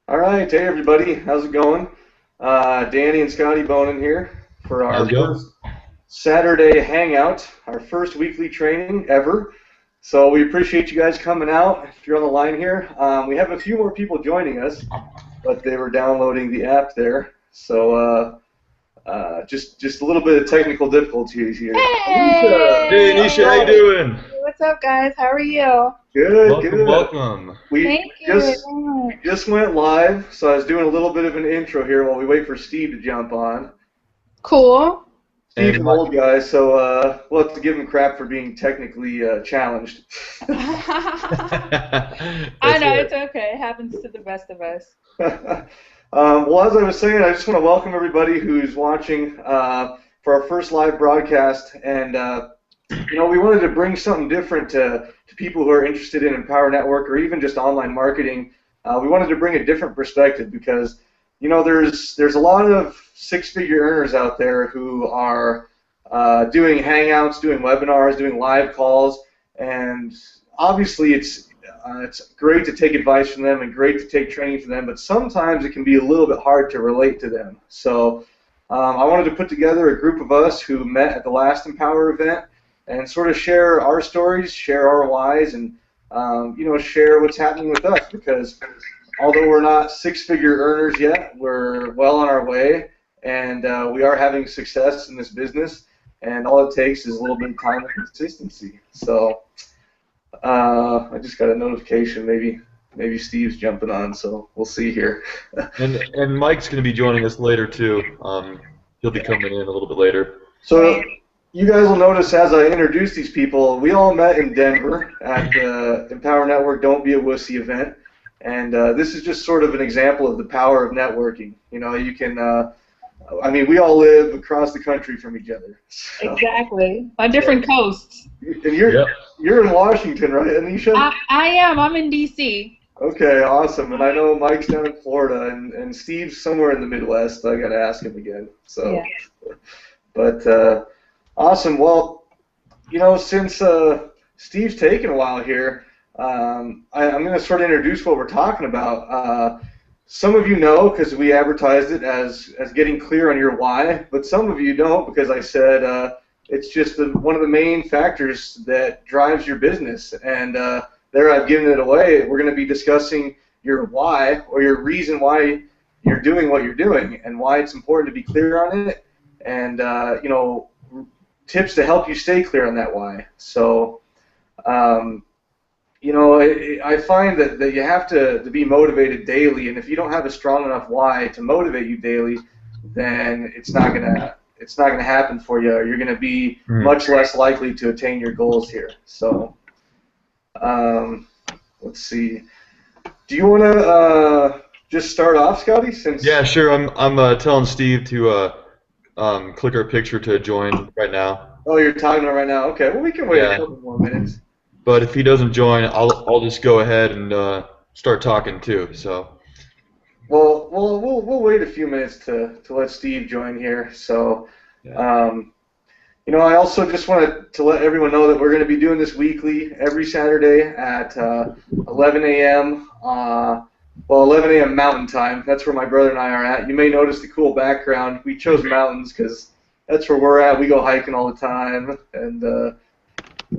All right, hey everybody, how's it going? Danny and Scotty Bonin here for How's our it going? first Saturday hangout, our first weekly training ever. So we appreciate you guys coming out. If you're on the line here, we have a few more people joining us, but they were downloading the app there. So just a little bit of technical difficulties here. Alicia, Hey, Hey! Nisha, how you doing? What's up, guys? How are you? good, Welcome, good. welcome. We Thank you very just much. just went live, so I was doing a little bit of an intro here while we wait for Steve to jump on. Cool. Steve's And an my, old guy, so we'll have to give him crap for being technically challenged. I that's know, right. it's okay. It happens to the best of us. Well, as I was saying, I just want to welcome everybody who's watching for our first live broadcast, and we wanted to bring something different to people who are interested in Empower Network or even just online marketing. We wanted to bring a different perspective because there's a lot of six-figure earners out there who are doing hangouts, doing webinars, doing live calls, and obviously it's great to take advice from them and great to take training from them, but sometimes it can be a little bit hard to relate to them. So I wanted to put together a group of us who met at the last Empower event and sort of share our stories, share our whys, and share what's happening with us because although we're not six-figure earners yet, we're well on our way, and we are having success in this business. And all it takes is a little bit of time and consistency. So I just got a notification. Maybe Steve's jumping on, so we'll see here. and Mike's going to be joining us later too. He'll be coming in a little bit later. So you guys will notice as I introduce these people, we all met in Denver at the Empower Network Don't Be a Wussy event. And this is just sort of an example of the power of networking. You can, we all live across the country from each other. So. Exactly. On different coasts. And you're in Washington, right, Anisha? I am. I'm in D.C. Okay, awesome. And I know Mike's down in Florida, and Steve's somewhere in the Midwest. I got to ask him again. So, Yeah. but awesome. Well, since Steve's taken a while here, I'm going to sort of introduce what we're talking about. Some of you know because we advertised it as getting clear on your why, but some of you don't because I said it's just one of the main factors that drives your business. And there I've given it away. We're going to be discussing your why or your reason why you're doing what you're doing and why it's important to be clear on it and, tips to help you stay clear on that why. So, I find that you have to be motivated daily, and if you don't have a strong enough why to motivate you daily, then it's not gonna happen for you. You're gonna be much less likely to attain your goals here. So, let's see. Do you want to just start off, Scotty? Yeah, sure. I'm telling Steve to click our picture to join right now. Oh, you're talking about right now. Okay. Well, we can wait Yeah. a couple more minutes. But if he doesn't join, I'll just go ahead and start talking too. So. Well, we'll wait a few minutes to let Steve join here. So, Yeah. I also just wanted to let everyone know that we're going to be doing this weekly, every Saturday at 11 a.m. 11 a.m. Mountain Time. That's where my brother and I are at. You may notice the cool background. We chose mountains because that's where we're at. We go hiking all the time, and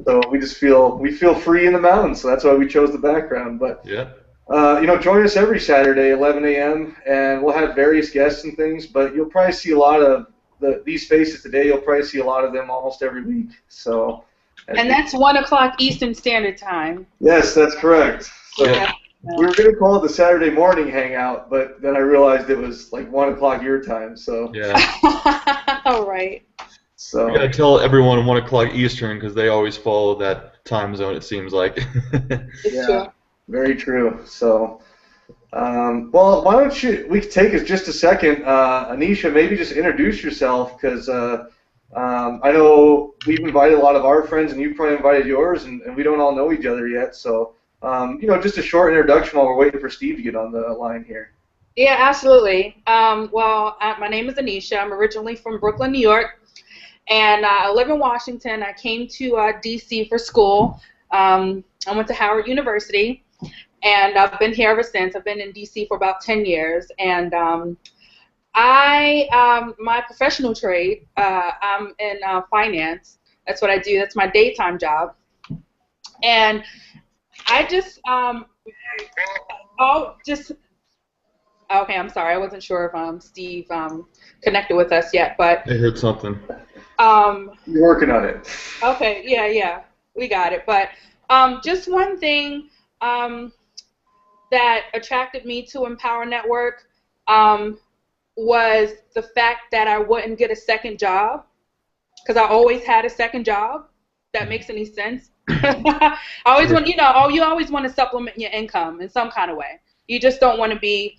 so we feel free in the mountains. So that's why we chose the background. But Yeah. join us every Saturday, 11 a.m., and we'll have various guests and things, but you'll probably see a lot of these faces today. You'll probably see a lot of them almost every week. So. And that's 1 o'clock Eastern Standard Time. Yes, that's correct. So Yeah. we were going to call it the Saturday morning hangout, but then I realized it was like 1 o'clock your time. So. Yeah. All right. So. I gotta tell everyone 1 o'clock Eastern because they always follow that time zone. It seems like. It's true. Very true. So. Well, why don't we could take us just a second, Anisha, maybe just introduce yourself because I know we've invited a lot of our friends and you've probably invited yours and we don't all know each other yet. So, just a short introduction while we're waiting for Steve to get on the line here. Yeah, absolutely. My name is Anisha. I'm originally from Brooklyn, New York, and I live in Washington. I came to D.C. for school. I went to Howard University. and I've been here ever since. I've been in DC for about 10 years, and my professional trade, I'm in finance. That's what I do. That's my daytime job. And I just, okay, I'm sorry. I wasn't sure if Steve connected with us yet, but I heard something. You're working on it. Okay, yeah, we got it. But just one thing that attracted me to Empower Network was the fact that I wouldn't get a second job, because I always had a second job. If that makes any sense. I always want, you always want to supplement your income in some kind of way. You just don't want to be,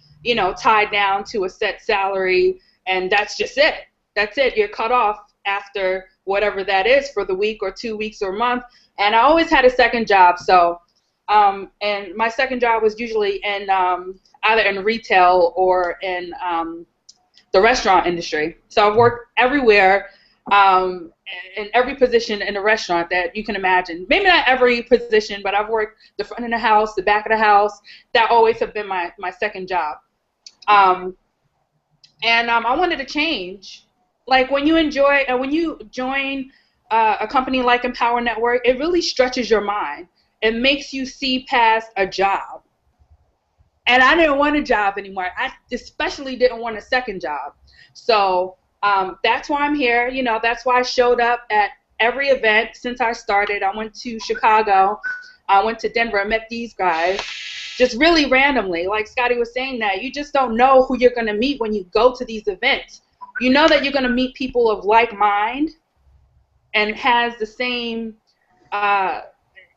tied down to a set salary, and that's just it. That's it. You're cut off after whatever that is for the week or 2 weeks or a month. And I always had a second job, so and my second job was usually in either in retail or in the restaurant industry. So I've worked everywhere, in every position in a restaurant that you can imagine. Maybe not every position, but I've worked the front of the house, the back of the house. That always have been my second job. I wanted to change. Like when you join a company like Empower Network, it really stretches your mind. It makes you see past a job. And I didn't want a job anymore. I especially didn't want a second job. So that's why I'm here. That's why I showed up at every event since I started. I went to Chicago. I went to Denver. I met these guys just really randomly. Like Scotty was saying, that you just don't know who you're going to meet when you go to these events. You know that you're going to meet people of like mind and has the same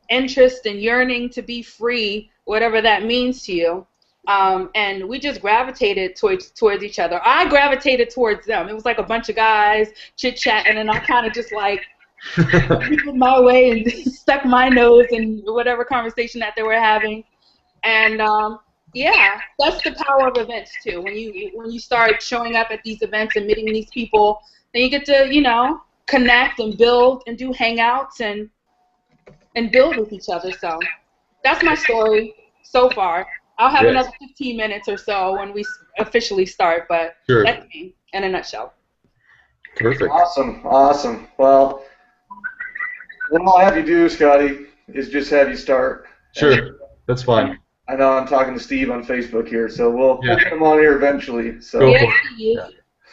interest and yearning to be free, whatever that means to you. And we just gravitated towards each other. I gravitated towards them. It was like a bunch of guys chit-chatting, and I kind of just like went my way and stuck my nose in whatever conversation that they were having. And yeah, that's the power of events too. When you start showing up at these events and meeting these people, then you get to connect and build and do hangouts and build with each other. So that's my story so far. I'll have another 15 minutes or so when we officially start, but that's me in a nutshell. Perfect. Awesome. Well, what I'll have you do, Scotty, is just have you start. Sure, that's fine. I know I'm talking to Steve on Facebook here, so we'll get him on here eventually. So. Yeah.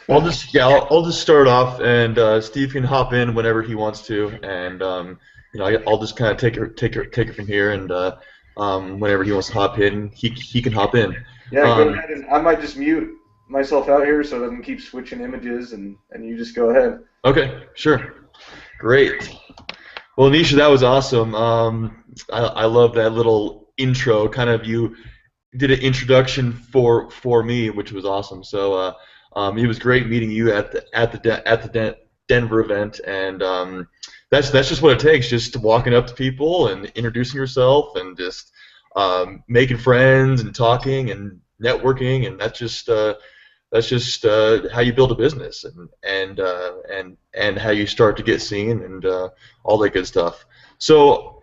I'll just start off, and Steve can hop in whenever he wants to, and I'll just kind of take it from here, and whenever he wants to hop in, he can hop in. Yeah, go ahead, and I might just mute myself out here so it doesn't keep switching images, and you just go ahead. Okay, sure. Great. Well, Nisha, that was awesome. I love that little intro. Kind of you did an introduction for me, which was awesome. So it was great meeting you at the Denver event, and that's just what it takes, just walking up to people and introducing yourself and just making friends and talking and networking, and that's just how you build a business and how you start to get seen and all that good stuff. So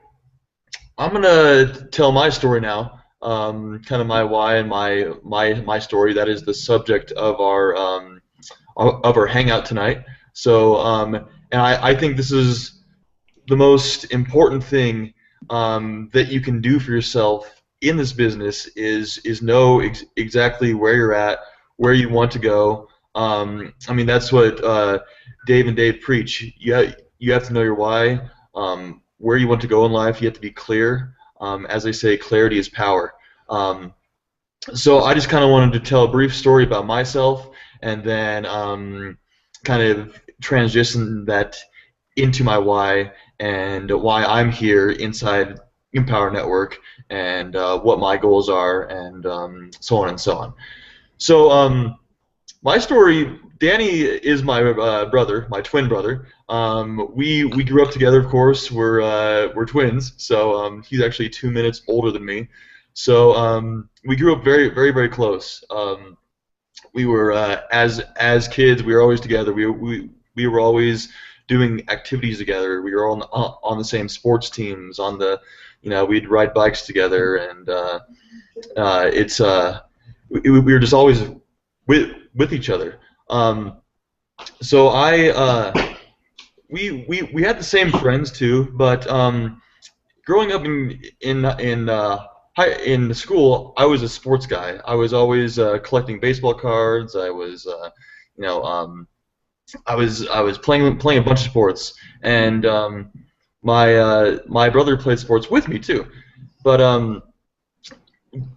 I'm gonna tell my story now, kind of my why and my story. That is the subject of our hangout tonight. So and I think this is the most important thing that you can do for yourself in this business is know exactly where you're at, where you want to go. I mean, that's what Dave and Dave preach. You have to know your why, where you want to go in life. You have to be clear. As they say, clarity is power. So I just kind of wanted to tell a brief story about myself, and then kind of transition that into my why and why I'm here inside Empower Network, and what my goals are, and so on and so on. So my story, Danny is my brother, my twin brother. We grew up together, of course. We're twins, so he's actually 2 minutes older than me. So we grew up very, very, very close. We were as kids, we were always together. We were always doing activities together. We were on the same sports teams, on the we'd ride bikes together, and we were just always with each other. So we had the same friends too, but growing up in school, I was a sports guy. I was always collecting baseball cards. I was I was playing a bunch of sports, and my brother played sports with me too. But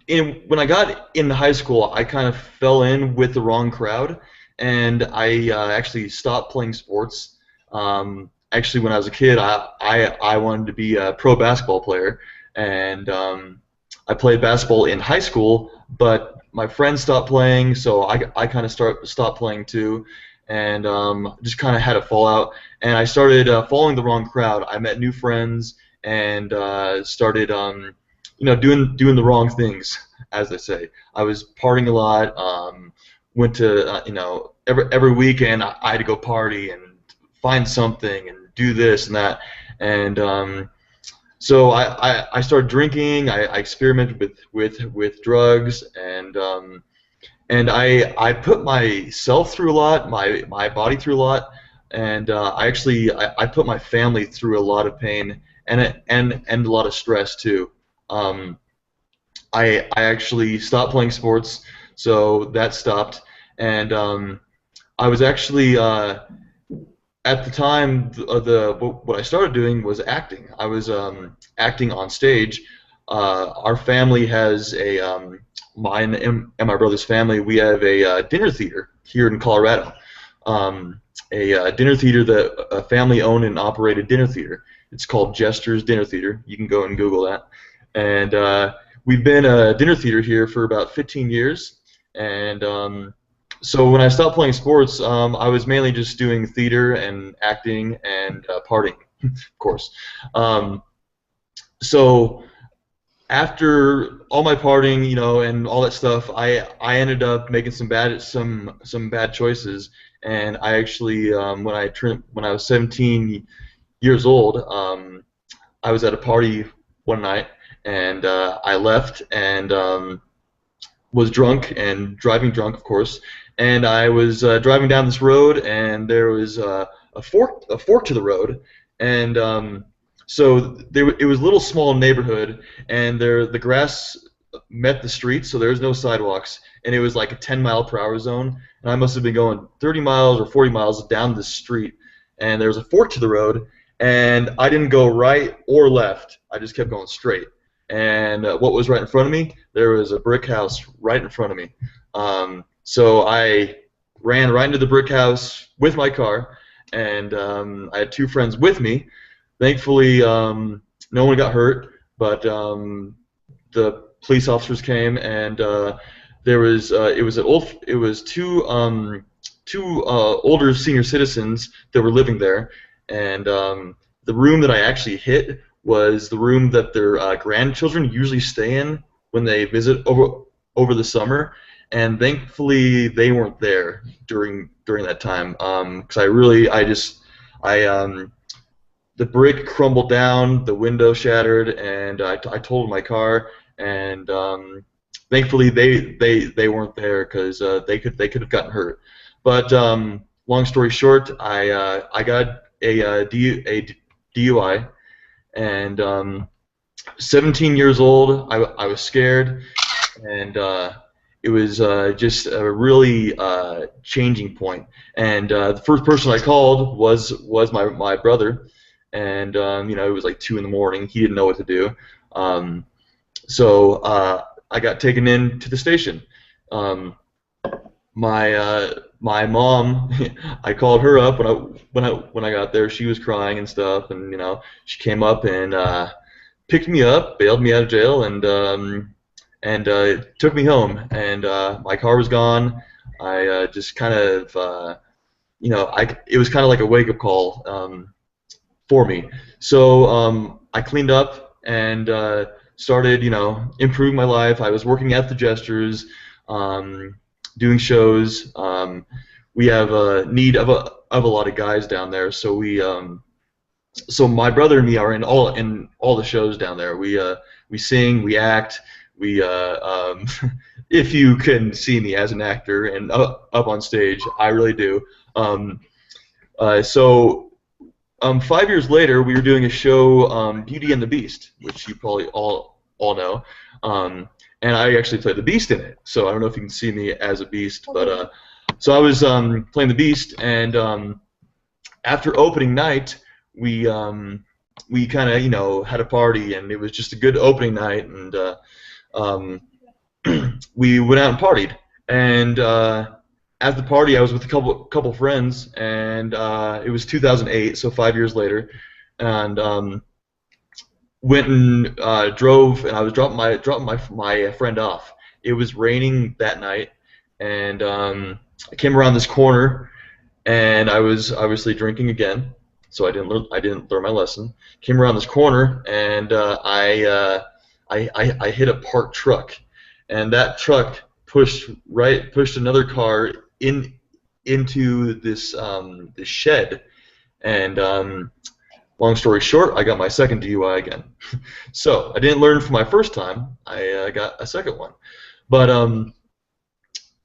when I got into high school, I kind of fell in with the wrong crowd, and I actually stopped playing sports. Actually, when I was a kid, I wanted to be a pro basketball player, and I played basketball in high school, but my friends stopped playing, so I kind of stopped playing too, and just kind of had a fallout. And I started following the wrong crowd. I met new friends and started doing the wrong things, as they say. I was partying a lot. Went to every weekend I had to go party and find something and do this and that, and so I started drinking. I experimented with drugs, and I put myself through a lot, my body through a lot, and I put my family through a lot of pain and a lot of stress too. I actually stopped playing sports, so that stopped, and I was actually at the time what I started doing was acting. I was acting on stage. Our family has mine and my brother's family. We have a dinner theater here in Colorado. A dinner theater that a family-owned and operated dinner theater. It's called Jester's Dinner Theater. You can go and Google that. And we've been a dinner theater here for about 15 years. And so when I stopped playing sports, I was mainly just doing theater and acting and partying, of course. So after all my partying, and all that stuff, I ended up making some bad choices. And I actually, when I was 17 years old, I was at a party one night, and I left and was drunk and driving drunk, of course. And I was driving down this road, and there was a fork to the road, and so it was a little small neighborhood, and the grass met the street, so there was no sidewalks, and it was like a 10-mile-per-hour zone, and I must have been going 30 miles or 40 miles down the street, and there was a fork to the road, and I didn't go right or left. I just kept going straight. And what was right in front of me? There was a brick house right in front of me. So I ran right into the brick house with my car, and I had two friends with me. Thankfully, no one got hurt, but the police officers came, and it was two older senior citizens that were living there, and the room that I actually hit was the room that their grandchildren usually stay in when they visit over the summer. And thankfully, they weren't there during that time, because the brick crumbled down, the window shattered, and I totaled my car. And thankfully, they weren't there, because they could have gotten hurt. But long story short, I got a DUI, and 17 years old, I was scared, and it was just a really changing point. And the first person I called was my brother, and it was like 2 in the morning. He didn't know what to do, so I got taken in to the station. My mom, I called her up when I got there. She was crying and stuff, and she came up and picked me up, bailed me out of jail, and took me home. And my car was gone. I just kind of, it was kind of like a wake-up call for me. So I cleaned up and started, improving my life. I was working at the Jesters, doing shows. We have a need of a lot of guys down there, so we so my brother and me are in all the shows down there. We sing, we act, we if you can see me as an actor and up on stage, I really do. Um, so 5 years later, we were doing a show, Beauty and the Beast, which you probably all know. And I actually played the Beast in it. So I don't know if you can see me as a Beast, but so I was playing the Beast, and after opening night, we kind of had a party, and it was just a good opening night, and um, we went out and partied. And at the party, I was with a couple friends, and it was 2008, so 5 years later, and went and drove, and I was dropping my friend off. It was raining that night, and I came around this corner, and I was obviously drinking again, so I didn't learn my lesson. Came around this corner, and I hit a parked truck, and that truck pushed another car into this shed, and long story short, I got my second DUI again. So I didn't learn from my first time. I got a second one, but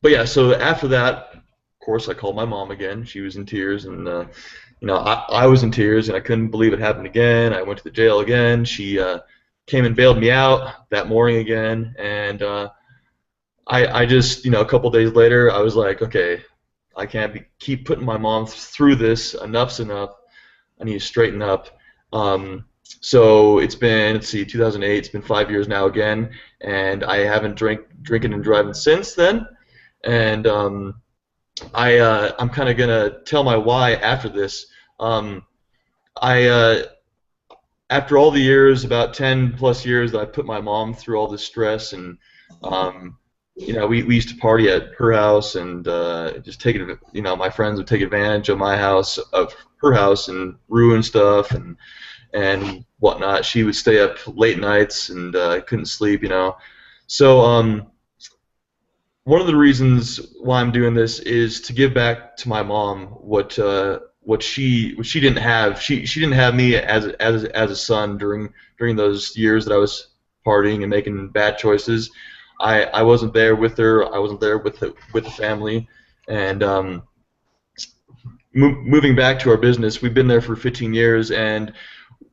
yeah. So after that, of course, I called my mom again. She was in tears, and I was in tears, and I couldn't believe it happened again. I went to the jail again. She came and bailed me out that morning again, and I just, a couple days later, I was like, okay, I can't keep putting my mom through this. Enough's enough. I need to straighten up. So it's been, 2008. It's been 5 years now again, and I haven't drinking and driving since then. And I'm kind of gonna tell my why after this. After all the years, about 10 plus years that I put my mom through all this stress, and we used to party at her house, and just take it. My friends would take advantage of her house, and ruin stuff and whatnot. She would stay up late nights and couldn't sleep. So one of the reasons why I'm doing this is to give back to my mom what she didn't have. She didn't have me as a son during those years that I was partying and making bad choices. I wasn't there with her. I wasn't there with the family. And moving back to our business, we've been there for 15 years, and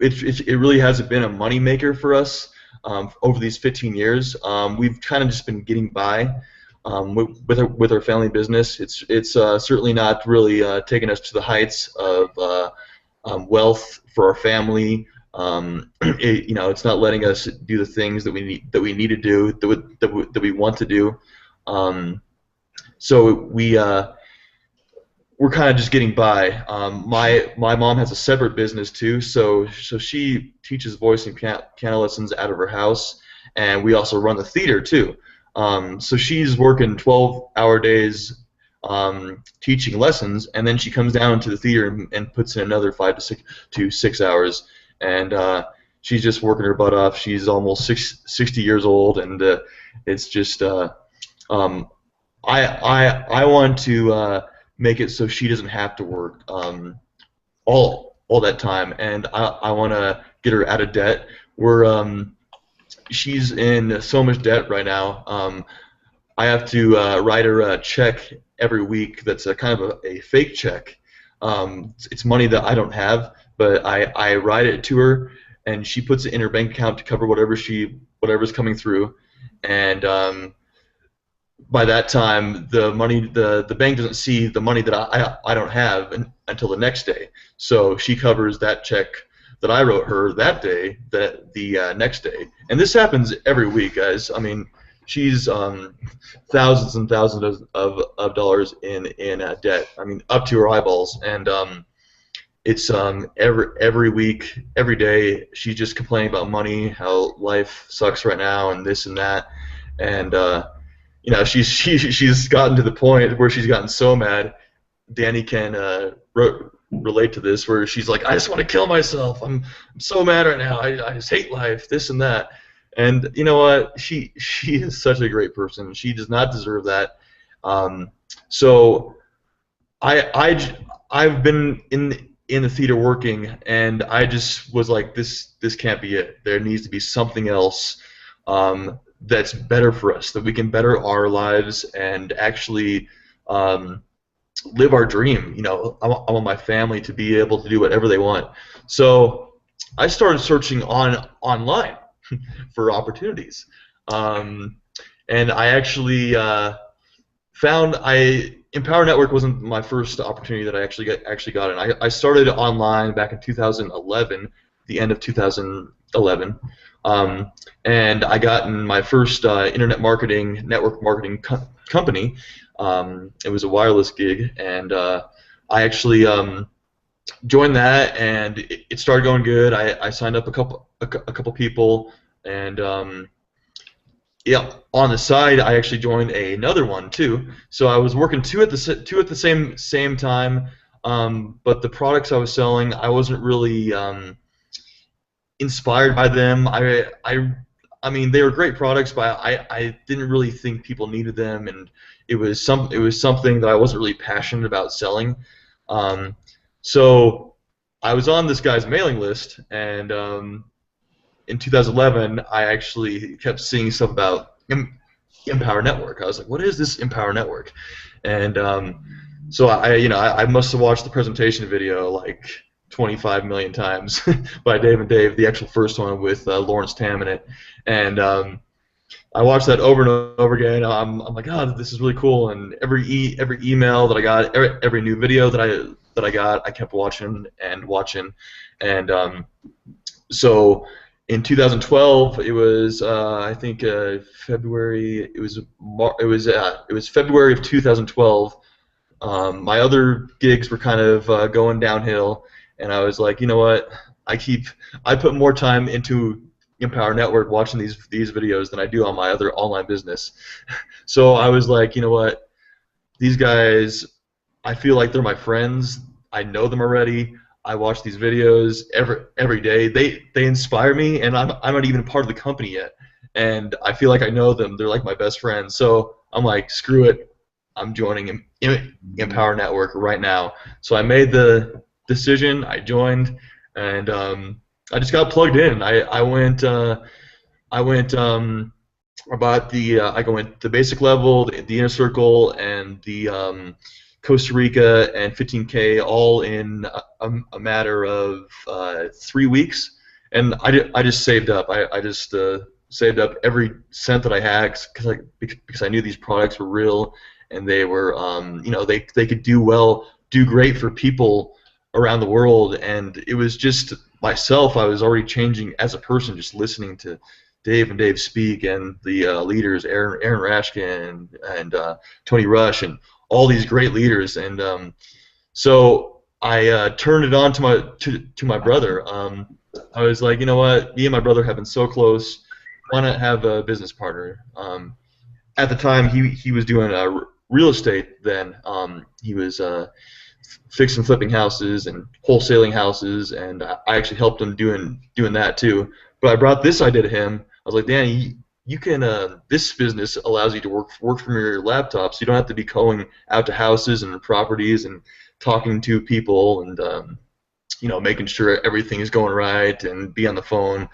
it really hasn't been a money maker for us over these 15 years. We've kind of just been getting by with our family business. It's certainly not really taking us to the heights of wealth for our family. It's not letting us do the things that we need to do, that we want to do. So we're kind of just getting by. My mom has a separate business too, so she teaches voice and piano lessons out of her house, and we also run the theater too. So she's working 12-hour days teaching lessons, and then she comes down to the theater and puts in another 5 to 6 hours, and she's just working her butt off. She's almost 60 years old, and it's just I want to make it so she doesn't have to work all that time, and I want to get her out of debt. She's in so much debt right now. I have to write her a check every week that's a kind of a fake check. It's money that I don't have, but I write it to her, and she puts it in her bank account to cover whatever's coming through. And by that time, the bank doesn't see the money that I don't have until the next day. So she covers that check that I wrote her that day, the next day. And this happens every week, guys. I mean, she's thousands and thousands of dollars in debt. I mean, up to her eyeballs. And it's every week, every day, she's just complaining about money, how life sucks right now, and this and that. And she's gotten to the point where she's gotten so mad. Danny can relate to this, where she's like, I just want to kill myself. I'm so mad right now. I just hate life, this and that. And you know what? She is such a great person. She does not deserve that. So I've been in in the theater working, and I just was like, this can't be it. There needs to be something else that's better for us, that we can better our lives and actually live our dream. You know, I want my family to be able to do whatever they want. So I started searching online for opportunities, and I actually found Empower Network wasn't my first opportunity that I actually got in. I started online back in 2011, the end of 2011, and I got in my first internet marketing, network marketing company. It was a wireless gig, and I actually joined that, and it started going good. I signed up a couple people, and yeah, on the side, I actually joined another one too. So I was working two at the same time, but the products I was selling, I wasn't really inspired by them. I mean, they were great products, but I didn't really think people needed them, and it was something that I wasn't really passionate about selling. So I was on this guy's mailing list, and in 2011, I actually kept seeing stuff about Empower Network. I was like, what is this Empower Network? And so I must have watched the presentation video like 25 million times by Dave and Dave, the actual first one with Lawrence Tam in it. And I watched that over and over again. I'm like, oh, this is really cool. And every email that I got, every new video that I got, I kept watching. And so in 2012, it was I think February. It was February of 2012. My other gigs were kind of going downhill, and I was like, you know what? I put more time into Empower Network watching these videos than I do on my other online business. So I was like, you know what? These guys, I feel like they're my friends. I know them already. I watch these videos every day. They inspire me, and I'm not even part of the company yet. And I feel like I know them. They're like my best friends. So I'm like, screw it. I'm joining Empower Network right now. So I made the decision. I joined, and I just got plugged in. I went about the basic level, the inner circle, and the Costa Rica and 15K all in a matter of 3 weeks, and I just saved up. I just saved up every cent that I had because I knew these products were real, and they were they could do great for people around the world. And it was just myself. I was already changing as a person just listening to Dave and Dave speak, and the leaders, Aaron Rashkin and Tony Rush, and all these great leaders. And so I turned it on to my brother. I was like, you know what? Me and my brother have been so close. Why not have a business partner? At the time, he was doing real estate then. He was fixing and flipping houses and wholesaling houses, and I actually helped him doing that too. But I brought this idea to him. I was like, Danny, you can. This business allows you to work from your laptop, so you don't have to be going out to houses and properties and talking to people and making sure everything is going right and be on the phone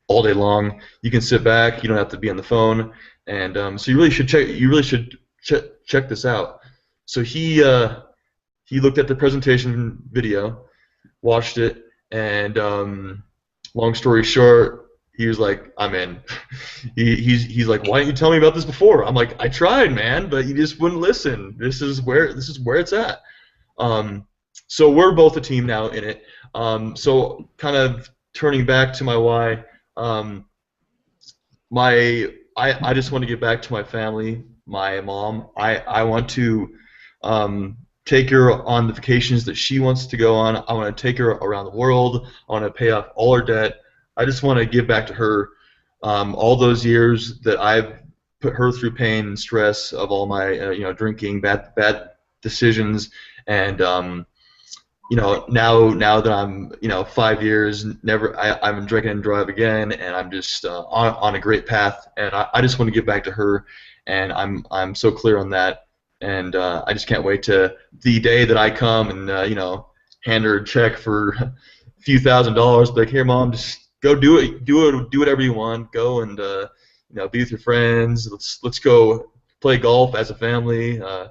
all day long. You can sit back. You don't have to be on the phone, and so you really should check this out. So he looked at the presentation video, watched it, and long story short, he was like, I'm in. He's like, why didn't you tell me about this before? I'm like, I tried, man, but you just wouldn't listen. This is where it's at. So we're both a team now in it. So kind of turning back to my why, I just want to get back to my family, my mom. I want to take her on the vacations that she wants to go on. I want to take her around the world. I want to pay off all her debt. I just want to give back to her all those years that I've put her through pain and stress of all my drinking, bad decisions, and now that I'm 5 years I'm drinking and drive again, and I'm just on a great path, and I just want to give back to her, and I'm so clear on that, and I just can't wait to the day that I come and hand her a check for a few $1,000s, like, here, Mom, just go do it, do whatever you want, go and be with your friends. Let's go play golf as a family. I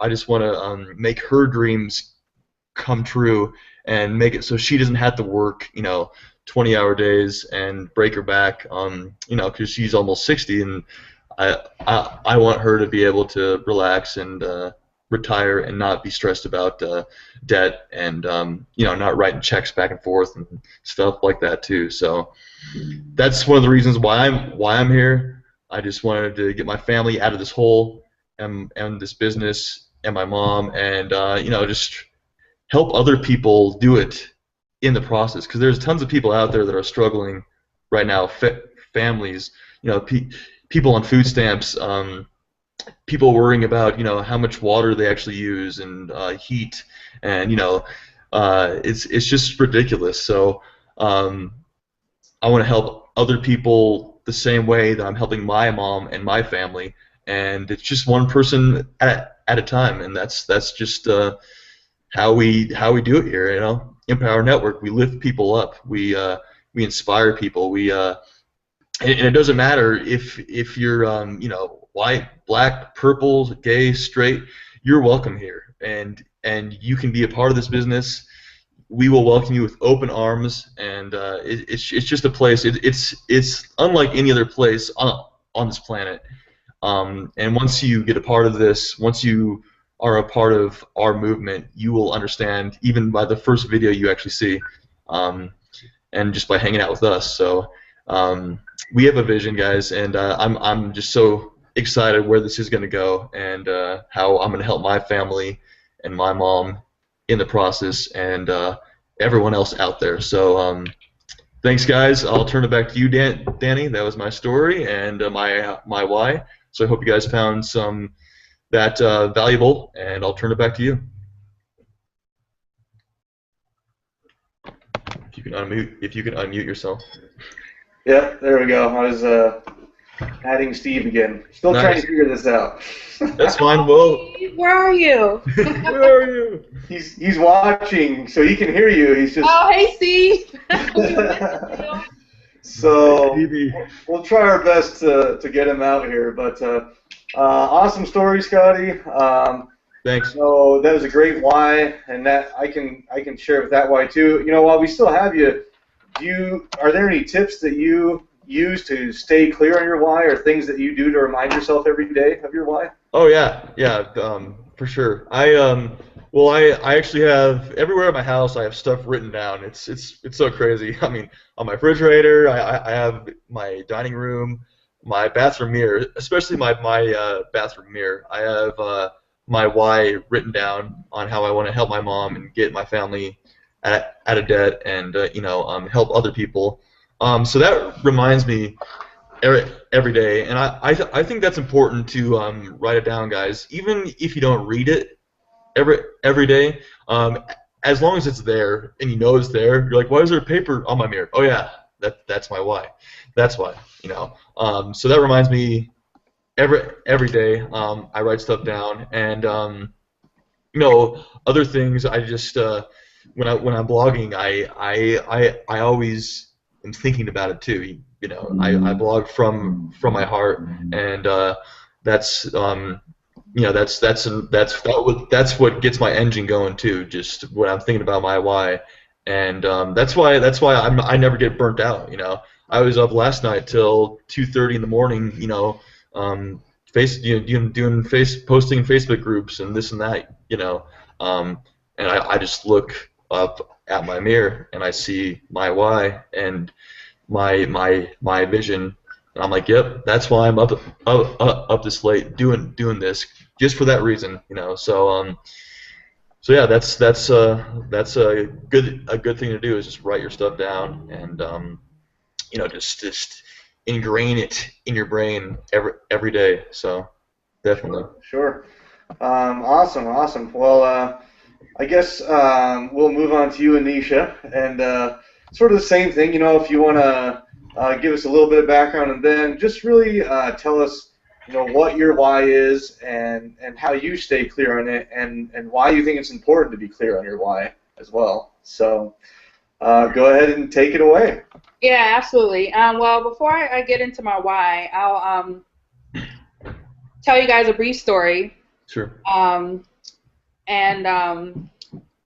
just want to make her dreams come true and make it so she doesn't have to work 20-hour days and break her back, because she's almost 60, and I want her to be able to relax and retire and not be stressed about debt and not writing checks back and forth and stuff like that too. So that's one of the reasons why I'm here. I just wanted to get my family out of this hole and this business and my mom, and just help other people do it in the process, because there's tons of people out there that are struggling right now. Families, people on food stamps, people worrying about how much water they actually use and heat, and it's just ridiculous. So I want to help other people the same way that I'm helping my mom and my family, and it's just one person at a time, and that's just how we do it here. Empower Network, we lift people up, we inspire people, and it doesn't matter if you're white, black, purple, gay, straight, you're welcome here, and you can be a part of this business. We will welcome you with open arms, and it's just a place. It's unlike any other place on this planet. And once you get a part of this, once you are a part of our movement, you will understand, even by the first video you actually see, and just by hanging out with us. So we have a vision, guys, and I'm just so excited where this is going to go, and how I'm going to help my family and my mom in the process, and everyone else out there. So thanks, guys. I'll turn it back to you, Danny. That was my story and my why. So I hope you guys found some that valuable, and I'll turn it back to you. If you can unmute yourself. Yeah, there we go. I was adding Steve again. Still Nice. trying to figure this out. That's fine. Whoa. Where are you? Where are you? He's watching, so he can hear you. He's just. Oh, hey, Steve. So Stevie. we'll try our best to get him out here. But awesome story, Scotty. Thanks. So that was a great why, and that I can share with that why too. While we still have you, are there any tips that you use to stay clear on your why, or things that you do to remind yourself every day of your why? Oh yeah, for sure. I actually have everywhere in my house. I have stuff written down. It's so crazy. I mean, on my refrigerator, I have my dining room, my bathroom mirror, especially my bathroom mirror. I have my why written down on how I want to help my mom and get my family out of debt, and help other people. So that reminds me every day, and I think that's important to write it down, guys. Even if you don't read it every day, as long as it's there and you know it's there, you're like, why is there paper on my mirror? Oh yeah, that's my why. That's why, So that reminds me every day. I write stuff down, and other things. I just when I'm blogging, I always am thinking about it too. I blog from my heart, and that's that's what gets my engine going too. Just when I'm thinking about my why, and that's why I never get burnt out. I was up last night till 2:30 in the morning. Doing posting in Facebook groups and this and that. And I just look up at my mirror and I see my why and my vision, and I'm like, yep, that's why I'm up this late doing this, just for that reason, So yeah, that's a good thing to do, is just write your stuff down, and just ingrain it in your brain every day. So definitely. Sure. Awesome. Well, I guess we'll move on to you, Anisha, and sort of the same thing. If you want to give us a little bit of background, and then just really tell us what your why is and how you stay clear on it, and why you think it's important to be clear on your why as well. So go ahead and take it away. Yeah, absolutely. Well, before I get into my why, I'll tell you guys a brief story. Sure. And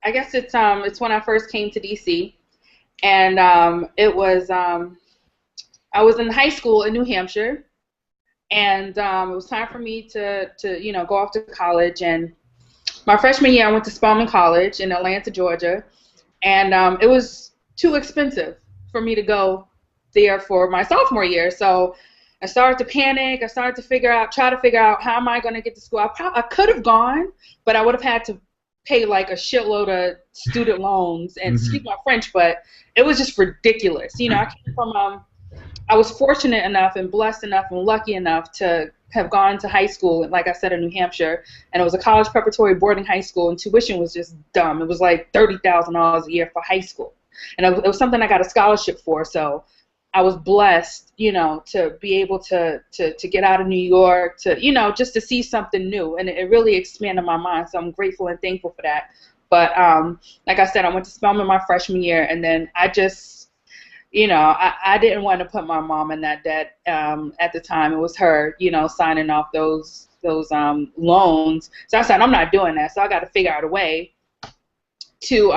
I guess it's when I first came to DC, and it was I was in high school in New Hampshire, and it was time for me to go off to college. And my freshman year, I went to Spelman College in Atlanta, Georgia, and it was too expensive for me to go there for my sophomore year. So I started to panic. I started to try to figure out how am I going to get to school. I could have gone, but I would have had to pay like a shitload of student loans and excuse my French, but it was just ridiculous. I came from I was fortunate enough and blessed enough and lucky enough to have gone to high school, like I said, in New Hampshire, and it was a college preparatory boarding high school, and tuition was just dumb. It was like $30,000 a year for high school, and it was something I got a scholarship for. So I was blessed, to be able to get out of New York, to just to see something new, and it really expanded my mind. So I'm grateful and thankful for that. But like I said, I went to Spelman my freshman year, and then I just, I didn't want to put my mom in that debt. At the time, it was her, signing off those loans. So I said, I'm not doing that. So I got to figure out a way to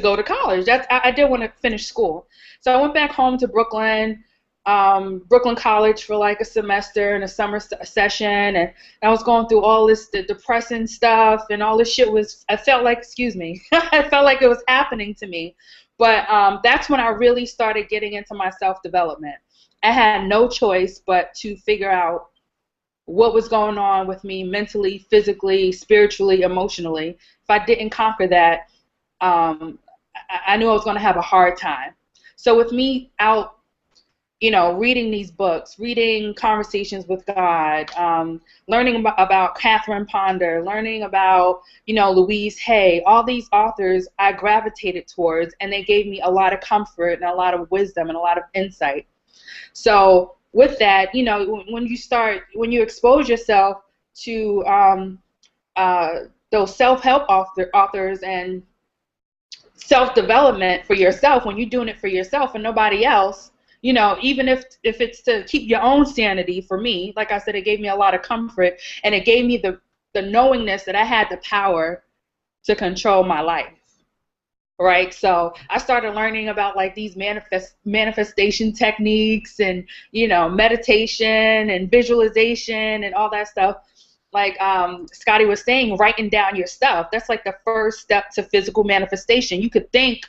go to college. I did want to finish school. So I went back home to Brooklyn College for like a semester and a summer session, and I was going through all the depressing stuff, and all this shit I felt like it was happening to me. But that's when I really started getting into my self-development. I had no choice but to figure out what was going on with me mentally, physically, spiritually, emotionally. If I didn't conquer that, I knew I was going to have a hard time. So with me out, reading these books, reading Conversations with God, learning about Catherine Ponder, learning about, Louise Hay, all these authors I gravitated towards, and they gave me a lot of comfort and a lot of wisdom and a lot of insight. So with that, when you expose yourself to those self-help authors and self-development for yourself, when you're doing it for yourself and nobody else, even if it's to keep your own sanity, for me, like I said, it gave me a lot of comfort, and it gave me the knowingness that I had the power to control my life, right? So I started learning about like these manifestation techniques and, meditation and visualization and all that stuff. Like Scotty was saying, writing down your stuff, that's like the first step to physical manifestation. You could think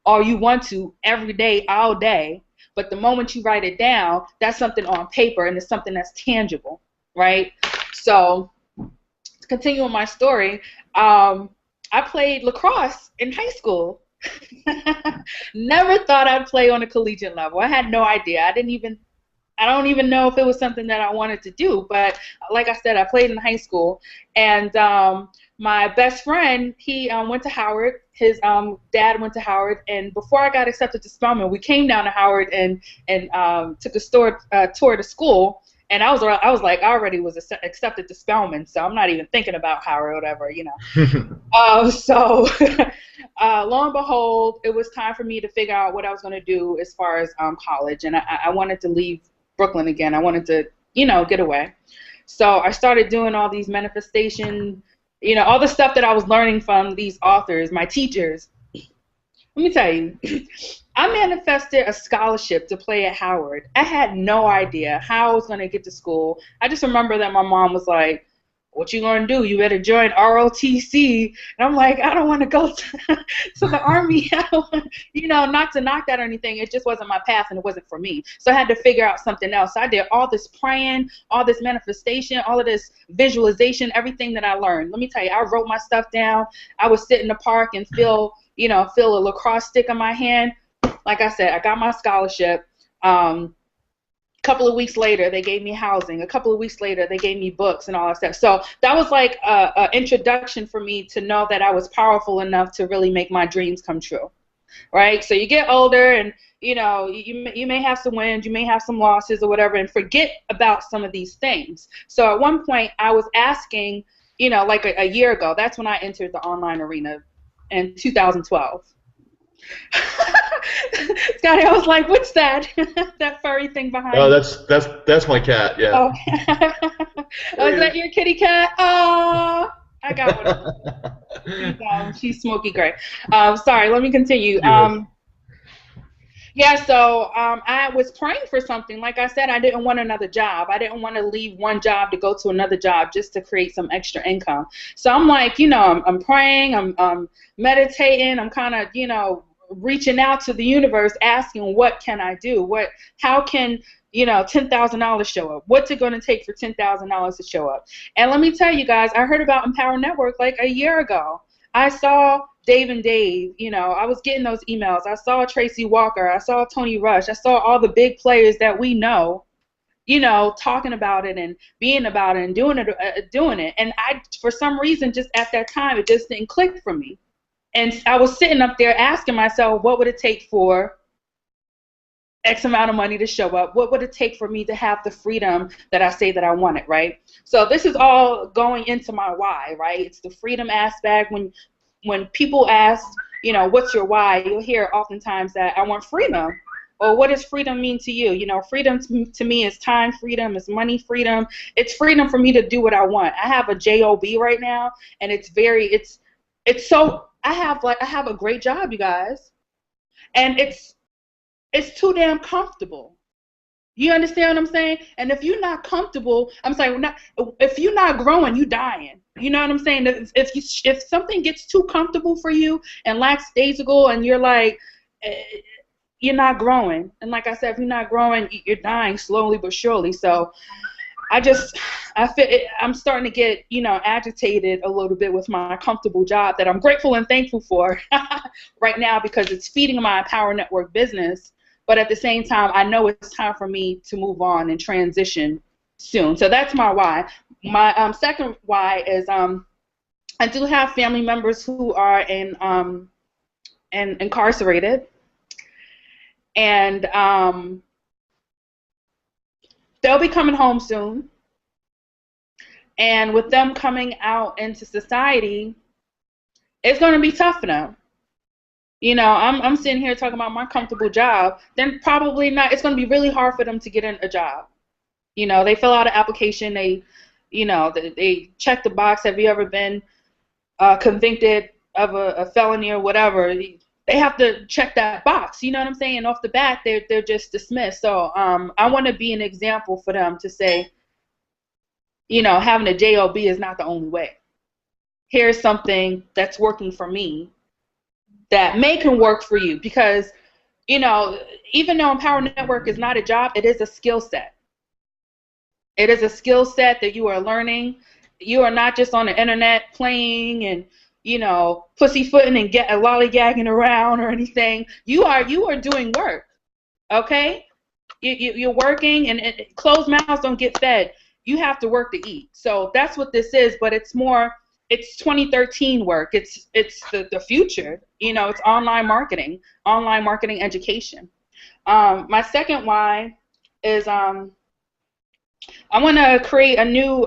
all you want to every day, all day, but the moment you write it down, that's something on paper, and it's something that's tangible, right? So to continue on my story, I played lacrosse in high school. Never thought I'd play on a collegiate level. I had no idea. I don't even know if it was something that I wanted to do, but like I said, I played in high school, and my best friend, he went to Howard. His dad went to Howard, and before I got accepted to Spelman, we came down to Howard and took a tour to school. And I was like, I already was accepted to Spelman, so I'm not even thinking about Howard or whatever, So lo and behold, it was time for me to figure out what I was going to do as far as college, and I wanted to leave Brooklyn again. I wanted to, get away. So I started doing all these manifestation, all the stuff that I was learning from these authors, my teachers. Let me tell you, I manifested a scholarship to play at Howard. I had no idea how I was going to get to school. I just remember that my mom was like, what you going to do? You better join ROTC. And I'm like, I don't want to go to the Army. I don't want, not to knock that or anything. It just wasn't my path, and it wasn't for me. So I had to figure out something else. So I did all this praying, all this manifestation, all of this visualization, everything that I learned. Let me tell you, I wrote my stuff down. I would sit in the park and feel a lacrosse stick in my hand. Like I said, I got my scholarship. Couple of weeks later, they gave me housing. A couple of weeks later, they gave me books and all that stuff. So that was like an introduction for me to know that I was powerful enough to really make my dreams come true. right? So you get older, and you know, you may have some wins, you may have some losses or whatever, and forget about some of these things. So at one point, I was asking, you know, like a year ago, that's when I entered the online arena in 2012. Scotty, I was like, what's that? That furry thing behind Oh, you? that's my cat. Yeah. Oh, oh, is that your kitty cat? Oh, I got one. She's smoky gray. Sorry, let me continue. Yeah, so I was praying for something. Like I said, I didn't want another job. I didn't want to leave one job to go to another job just to create some extra income. So I'm like, you know, I'm praying, I'm meditating, I'm kind of, you know, reaching out to the universe, asking, what can I do? How can, you know, $10,000 show up? What's it going to take for $10,000 to show up? And let me tell you guys, I heard about Empower Network like a year ago. I saw Dave and Dave, you know, I was getting those emails. I saw Tracy Walker. I saw Tony Rush. I saw all the big players that we know, you know, talking about it and being about it and doing it. And I, for some reason, just at that time, it just didn't click for me. And I was sitting up there asking myself, what would it take for X amount of money to show up? What would it take for me to have the freedom that I say that I wanted, right? So this is all going into my why, right? It's the freedom aspect. When people ask, you know, what's your why, you'll hear oftentimes that I want freedom. Or what does freedom mean to you? You know, freedom to me is time freedom, is money freedom. It's freedom for me to do what I want. I have a job right now, and it's so, I have a great job, you guys, and it's too damn comfortable. You understand what I'm saying? And if you're not comfortable, I'm saying, if you're not growing, you dying. You know what I'm saying? If something gets too comfortable for you and lackadaisical, and you're like, you're not growing. And like I said, if you're not growing, you're dying slowly but surely. So I'm starting to get, you know, agitated a little bit with my comfortable job that I'm grateful and thankful for right now, because it's feeding my Empower Network business. But at the same time, I know it's time for me to move on and transition soon. So that's my why. My second why is I do have family members who are incarcerated, and they'll be coming home soon. And with them coming out into society, it's going to be tough for them. You know, I'm sitting here talking about my comfortable job. Then probably not. It's going to be really hard for them to get in a job. You know, they fill out an application. They check the box. Have you ever been convicted of a felony or whatever? They have to check that box. You know what I'm saying? And off the bat, they're just dismissed. So I want to be an example for them to say, you know, having a job is not the only way. Here's something that's working for me that can work for you, because, you know, even though Empower Network is not a job, it is a skill set. It is a skill set that you are learning. You are not just on the internet playing and, you know, pussyfooting and lollygagging around or anything. You are doing work, okay? You're working, and closed mouths don't get fed. You have to work to eat. So that's what this is, but it's 2013 work. It's the future. You know, it's online marketing education. My second why is I want to create a new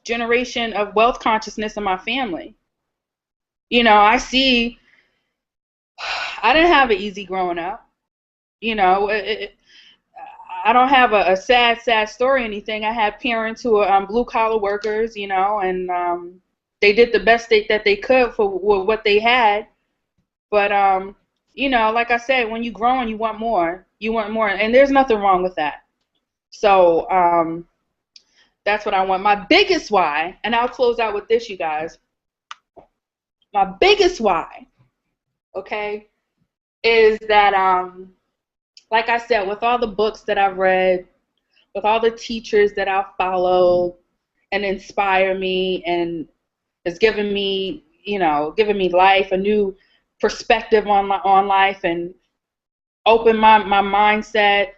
generation of wealth consciousness in my family. You know, I didn't have it easy growing up. You know, I don't have a sad story or anything. I had parents who were blue-collar workers, you know, and they did the best that they could for what they had. But, you know, like I said, when you grow and you want more, and there's nothing wrong with that. So that's what I want. My biggest why, and I'll close out with this, you guys. My biggest why, okay, is that, like I said, with all the books that I've read, with all the teachers that I've followed and inspire me, and it's given me, you know, life, a new perspective on life, and open my mindset,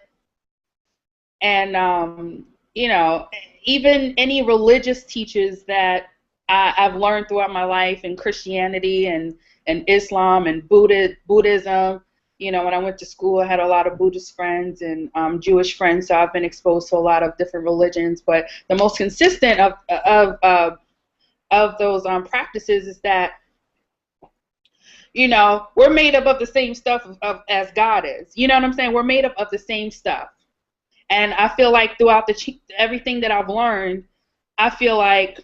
and you know, even any religious teachers that I've learned throughout my life in Christianity and and Islam and Buddhism. You know, when I went to school, I had a lot of Buddhist friends and Jewish friends, so I've been exposed to a lot of different religions. But the most consistent of those practices is that, you know, we're made up of the same stuff as God is. You know what I'm saying? We're made up of the same stuff. And I feel like throughout everything that I've learned, I feel like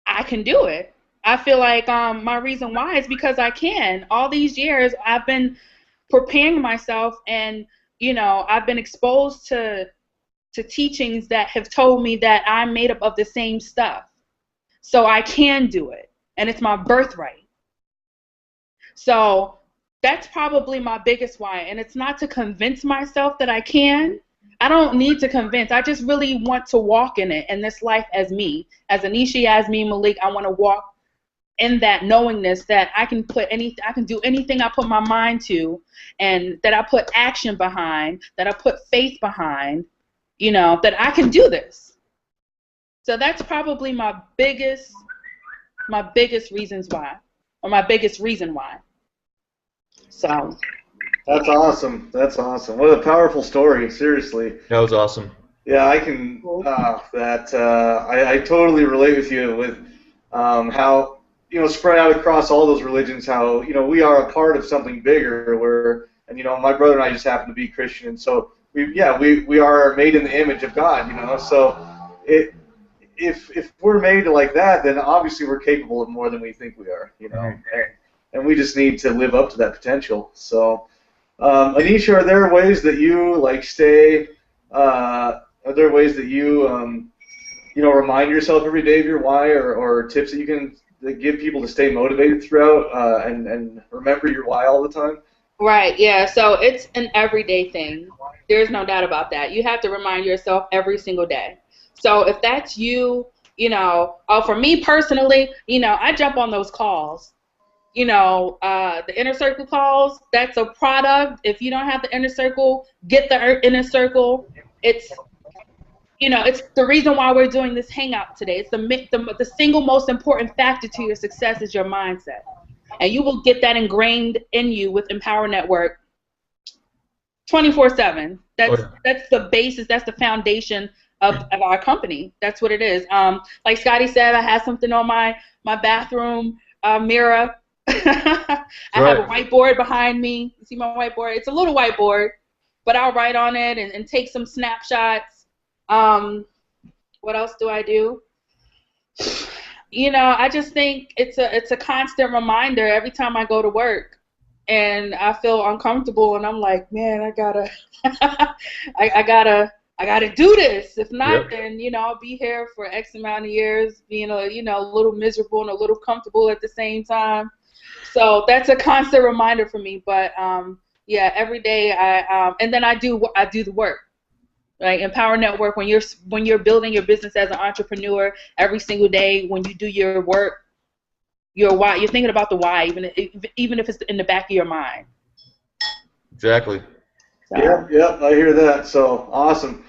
I can do it. I feel like my reason why is because I can. All these years, I've been preparing myself, and, you know, I've been exposed to teachings that have told me that I'm made up of the same stuff. So I can do it, and it's my birthright. So that's probably my biggest why, and it's not to convince myself that I can. I don't need to convince. I just really want to walk in it, in this life as me. As Anisha, Yasmin, Malik, I want to walk in that knowingness that I can do anything I put my mind to, and that I put action behind, that I put faith behind, you know, that I can do this. So that's probably my biggest reasons why, or my biggest reason why. So. That's awesome. That's awesome. What a powerful story. Seriously. That was awesome. Yeah, I can. I totally relate with you with how, you know, spread out across all those religions. How, you know, we are a part of something bigger. And you know, my brother and I just happen to be Christian, and so we are made in the image of God. You know, so if we're made like that, then obviously we're capable of more than we think we are. You know, and we just need to live up to that potential. So. Anisha, are there ways that you stay? Are there ways that you remind yourself every day of your why, or tips that you can give people to stay motivated throughout and remember your why all the time? Right. Yeah. So it's an everyday thing. There's no doubt about that. You have to remind yourself every single day. So if that's you, you know, for me personally, you know, I jump on those calls. You know, the Inner Circle calls, that's a product. If you don't have the Inner Circle, get the Inner Circle. It's, you know, it's the reason why we're doing this hangout today. It's the single most important factor to your success is your mindset. And you will get that ingrained in you with Empower Network 24/7. That's the basis, that's the foundation of our company. That's what it is. Like Scotty said, I have something on my bathroom mirror. I have a whiteboard behind me. You see my whiteboard? It's a little whiteboard, but I'll write on it and take some snapshots. What else do I do? You know, I just think it's a constant reminder every time I go to work, and I feel uncomfortable, and I'm like, man, I gotta, I gotta do this. If not, then, you know, I'll be here for X amount of years, being a little miserable and a little comfortable at the same time. So that's a constant reminder for me. But yeah, every day and then I do the work. Right, Empower Network. When you're building your business as an entrepreneur, every single day when you do your work, your why, you're thinking about the why, even if it's in the back of your mind. Exactly. So. Yep, I hear that. So awesome.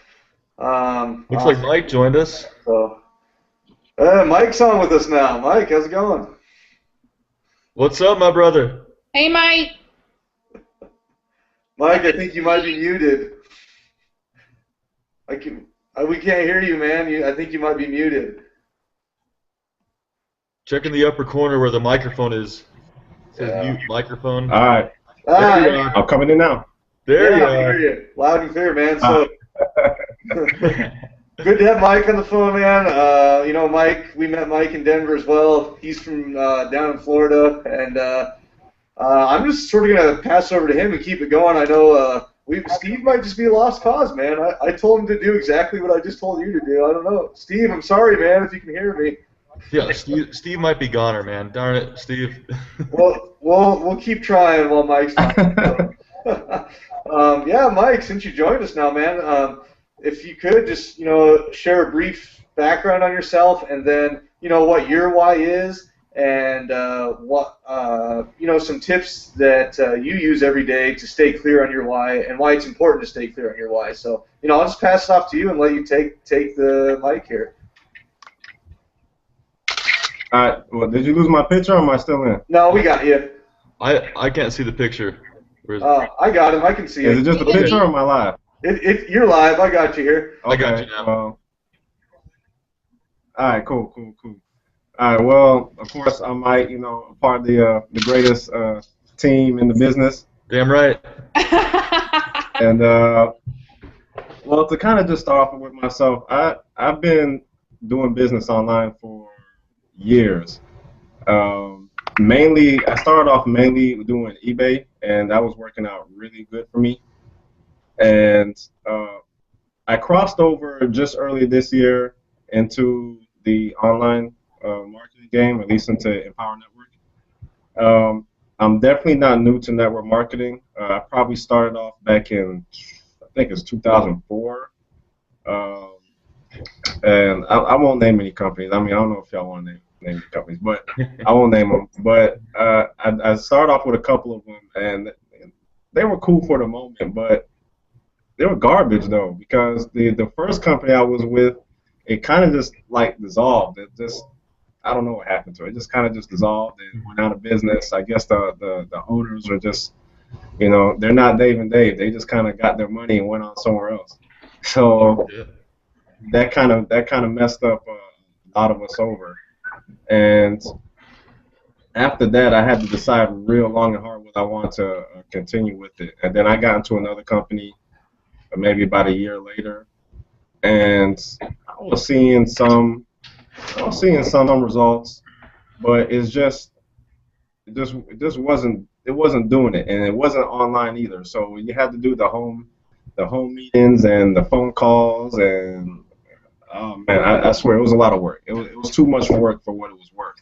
Looks like Mike joined us. So, Mike's on with us now. Mike, how's it going? What's up, my brother? Hey, Mike. Mike, I think you might be muted. We can't hear you, man. I think you might be muted. Check in the upper corner where the microphone is. It says mute microphone. All right. I'm coming in now. There you are. I hear you. Loud and clear, man. So good to have Mike on the phone, man. You know, Mike, we met Mike in Denver as well. He's from down in Florida, and I'm just sort of going to pass over to him and keep it going. I know Steve might just be a lost cause, man. I told him to do exactly what I just told you to do. I don't know. Steve, I'm sorry, man, if you can hear me. Yeah, Steve might be goner, man. Darn it, Steve. Well, we'll keep trying while Mike's talking. Yeah, Mike, since you joined us now, man, if you could just, share a brief background on yourself, and then, what your why is, and what, some tips that you use every day to stay clear on your why, and why it's important to stay clear on your why. So, I'll just pass it off to you and let you take the mic here. Well, did you lose my picture or am I still in? No, we got you. I can't see the picture. Where is it? I got him. I can see Is it it. just a picture or am I live? You're live. I got you here. I got you now. All right, cool. All right, well, of course, I'm Mike, a part of the greatest team in the business. Damn right. And, well, to kind of just start off with myself, I've been doing business online for years. I started off mainly doing eBay, and that was working out really good for me. And I crossed over just early this year into the online marketing game, at least into Empower Network. I'm definitely not new to network marketing. I probably started off back in, I think it's 2004. And I won't name any companies. I mean, I don't know if y'all want to name any companies, but I won't name them. But I started off with a couple of them, and they were cool for the moment, but they were garbage though, because the first company I was with, it kind of just like dissolved. It just, I don't know what happened to it. It just kind of just dissolved and went out of business. I guess the owners are just, they're not Dave and Dave. They just kind of got their money and went on somewhere else. So that kind of messed up a lot of us over. And after that, I had to decide real long and hard whether I wanted to continue with it. And then I got into another company maybe about a year later, and I was seeing some results, but it just wasn't doing it, and it wasn't online either. So you had to do the home meetings and the phone calls, and oh man, I swear it was a lot of work. It was too much work for what it was worth.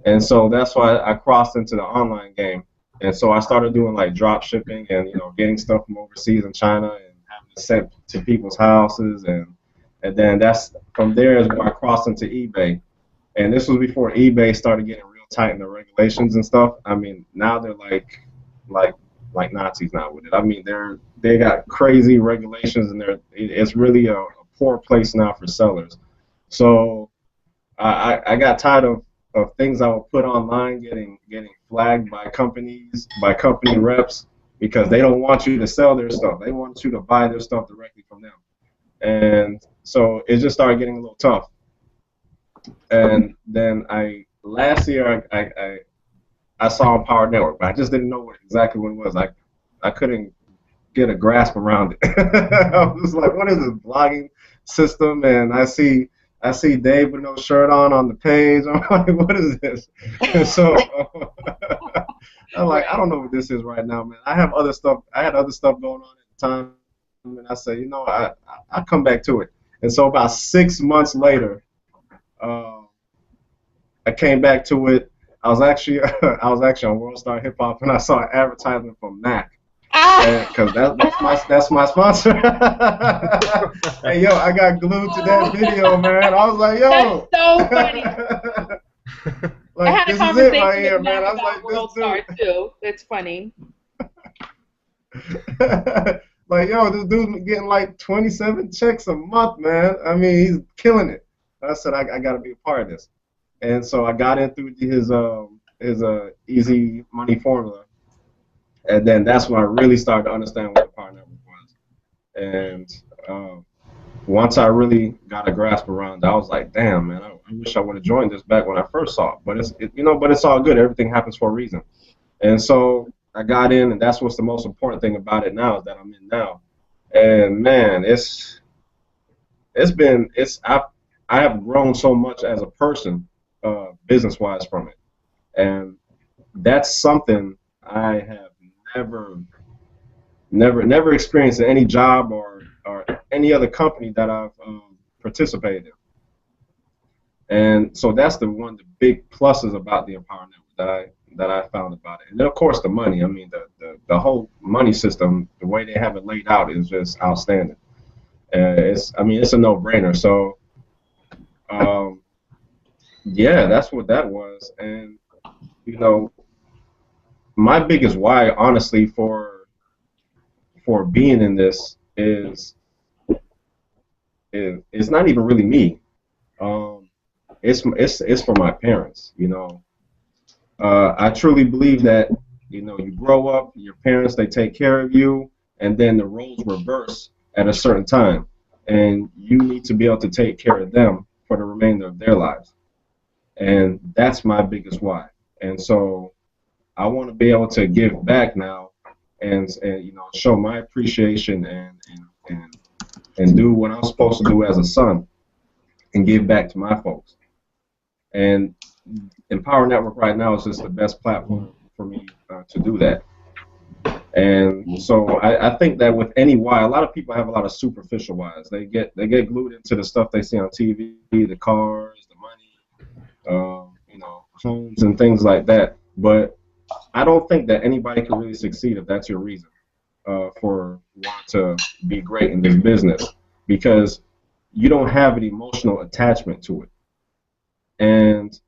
And so that's why I crossed into the online game. And so I started doing like drop shipping and getting stuff from overseas in China and having it sent to people's houses, and then that's from there is where I crossed into eBay. And this was before eBay started getting real tight in the regulations and stuff. I mean, now they're like Nazis now with it. I mean, they got crazy regulations, and it's really a poor place now for sellers. So I got tired of things I would put online getting flagged by company reps, because they don't want you to sell their stuff. They want you to buy their stuff directly from them. And so it just started getting a little tough. And then last year I saw Empower Network, but I just didn't know exactly what it was. I couldn't get a grasp around it. I was just like, what is this blogging system? And I see Dave with no shirt on the page. I'm like, what is this? And so I'm like, I don't know what this is right now, man. I had other stuff going on at the time, and I said, I'll come back to it. And so about 6 months later, I came back to it. I was actually on World Star Hip Hop, and I saw an advertisement from Mac. Because that's my sponsor. Hey, yo, I got glued to that video, man. I was like, yo. That's so funny. Like, I had a this conversation is it right here, with man. Mac I was about like, World this Star too. It's funny. Like, yo, this dude's getting like 27 checks a month, man. I mean, he's killing it. I said, I got to be a part of this. And so I got in through his easy money formula. And then that's when I really started to understand what the Empower Network was. And once I really got a grasp around it, I was like, damn, man, I wish I would have joined this back when I first saw it. But it's all good. Everything happens for a reason. And so I got in, and that's what's the most important thing about it now, is that I'm in now. And man, I have grown so much as a person, business-wise, from it. And that's something I have never experienced in any job or any other company that I've participated in. And so that's one of the big pluses about the Empower Network that I found about it. And then of course the money. I mean, the whole money system, the way they have it laid out, is just outstanding. It's a no-brainer. So yeah, that's what that was. And my biggest why, honestly, for being in this is not even really me. it's for my parents. You know, I truly believe that, you know, you grow up, your parents, they take care of you, and then the roles reverse at a certain time, and you need to be able to take care of them for the remainder of their lives. And that's my biggest why. And so I want to be able to give back now, and you know, show my appreciation and do what I'm supposed to do as a son and give back to my folks. And Empower Network right now is just the best platform for me to do that. And so I think that with any why, a lot of people have a lot of superficial whys. They get glued into the stuff they see on TV, the cars, the money, you know, homes and things like that. But I don't think that anybody can really succeed if that's your reason for wanting to be great in this business, because you don't have an emotional attachment to it. And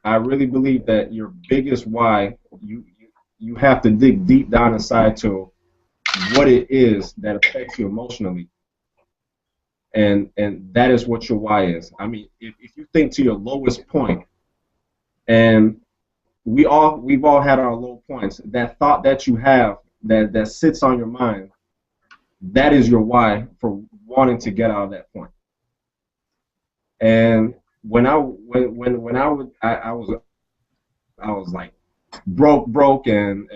I really believe that your biggest why, you have to dig deep down inside to what it is that affects you emotionally. And that is what your why is. I mean, if you think to your lowest point, and we've all had our low points, that thought that you have that sits on your mind, that is your why for wanting to get out of that point. And when I was like broke and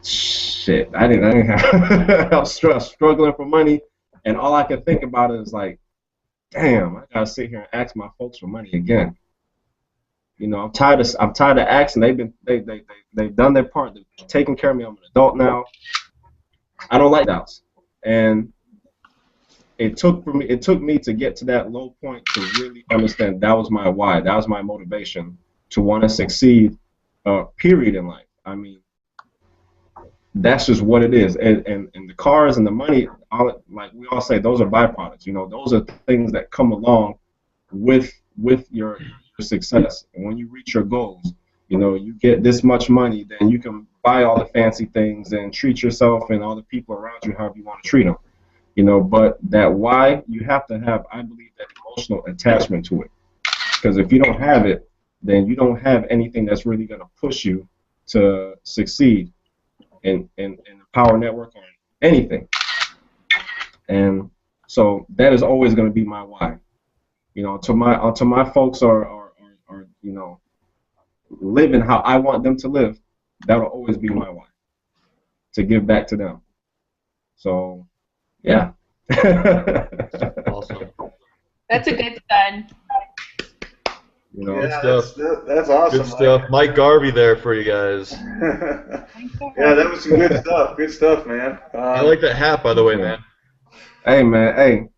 shit. I didn't have I was struggling for money, and all I could think about is like, damn, I gotta sit here and ask my folks for money again. You know, I'm tired of asking. They've done their part. They've taken care of me. I'm an adult now. I don't like doubts. And it took me to get to that low point to really understand that was my why. That was my motivation to want to succeed, period, in life. I mean, that's just what it is. And the cars and the money, like we all say, those are byproducts. You know, those are things that come along with your success. And when you reach your goals, you know, you get this much money, then you can buy all the fancy things and treat yourself and all the people around you however you want to treat them. You know, but that why, you have to have, I believe, that emotional attachment to it. Because if you don't have it, then you don't have anything that's really going to push you to succeed in the Power Network or anything. And so that is always going to be my why. You know, until my folks are you know, living how I want them to live, that'll always be my why, to give back to them. So, yeah. Awesome. That's a good son. You know, Yeah, that's awesome. Good stuff. Mike Garvey there for you guys. Yeah, that was some good stuff. Good stuff, man. I like that hat, by the way, man. Hey, man. Hey.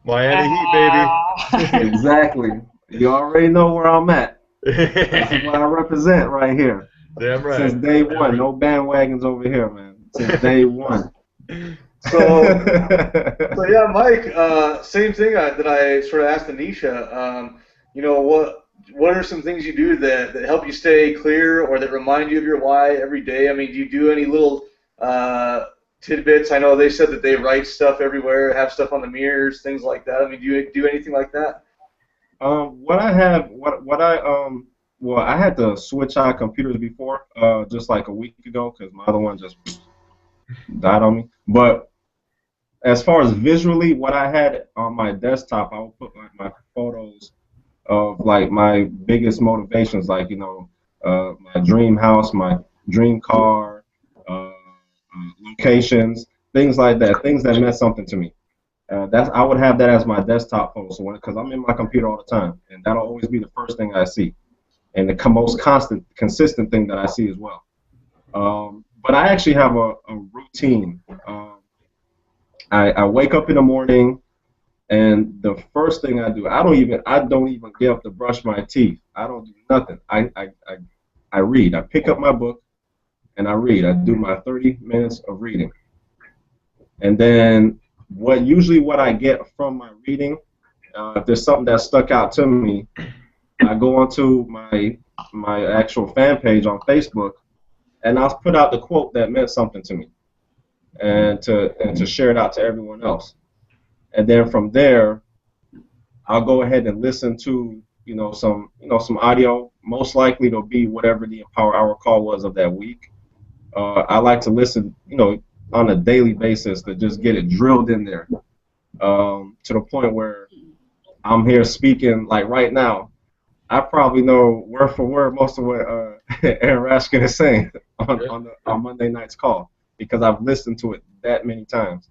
Miami Heat, baby. Exactly. You already know where I'm at. That's what I represent right here. Damn right. Since day one. No bandwagons over here, man. Since day one. So yeah, Mike. Same thing that I sort of asked Anisha. You know, what are some things you do that help you stay clear or that remind you of your why every day? I mean, do you do any little tidbits? I know they said that they write stuff everywhere, have stuff on the mirrors, things like that. I mean, do you do anything like that? Well, I had to switch out computers before, just like a week ago, because my other one just died on me. But as far as visually, what I had on my desktop, I would put like my photos of like my biggest motivations, like, you know, my dream house, my dream car, locations, things like that, things that meant something to me. I would have that as my desktop photo, so because I'm in my computer all the time, and that'll always be the first thing I see, and the most consistent thing that I see as well. But I actually have a routine. I wake up in the morning, and the first thing I do, I don't even get up to brush my teeth. I don't do nothing. I read. I pick up my book, and I read. I do my 30 minutes of reading, and then what I get from my reading, if there's something that stuck out to me, I go onto my actual fan page on Facebook, and I'll put out the quote that meant something to me, and to share it out to everyone else. And then from there, I'll go ahead and listen to some audio. Most likely it'll be whatever the Empower Hour call was of that week. I like to listen, on a daily basis to just get it drilled in there, to the point where I'm here speaking like right now. I probably know word for word most of what Aaron Raskin is saying on Monday night's call because I've listened to it that many times.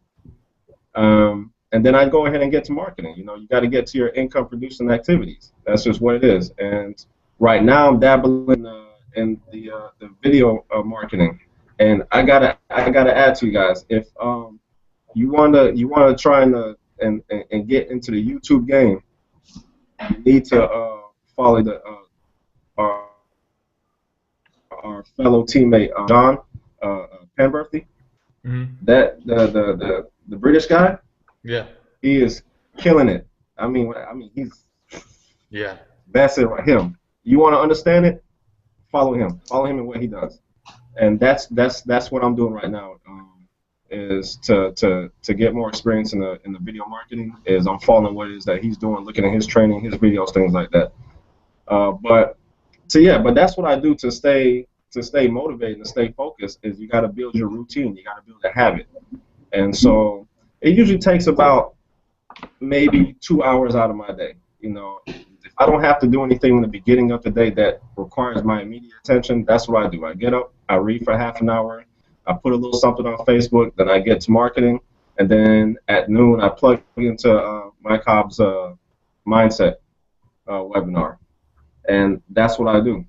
And then I go ahead and get to marketing. You got to get to your income producing activities. That's just what it is. And right now I'm dabbling in the video marketing. And I gotta add to you guys, if you wanna try and get into the YouTube game, you need to follow our fellow teammate John Penberthy. Mm-hmm. That the British guy. Yeah. He is killing it. I mean he's that's it right. Him. You want to understand it? Follow him. Follow him in what he does. And that's what I'm doing right now. Is to get more experience in the video marketing. Is I'm following what it is that he's doing, looking at his training, his videos, things like that. But that's what I do to stay motivated and stay focused. Is you got to build your routine. You got to build a habit. And so it usually takes about maybe 2 hours out of my day. If I don't have to do anything in the beginning of the day that requires my immediate attention, that's what I do. I get up, I read for half an hour, I put a little something on Facebook, then I get to marketing, and then at noon I plug into Mike Hobbs' mindset webinar, and that's what I do.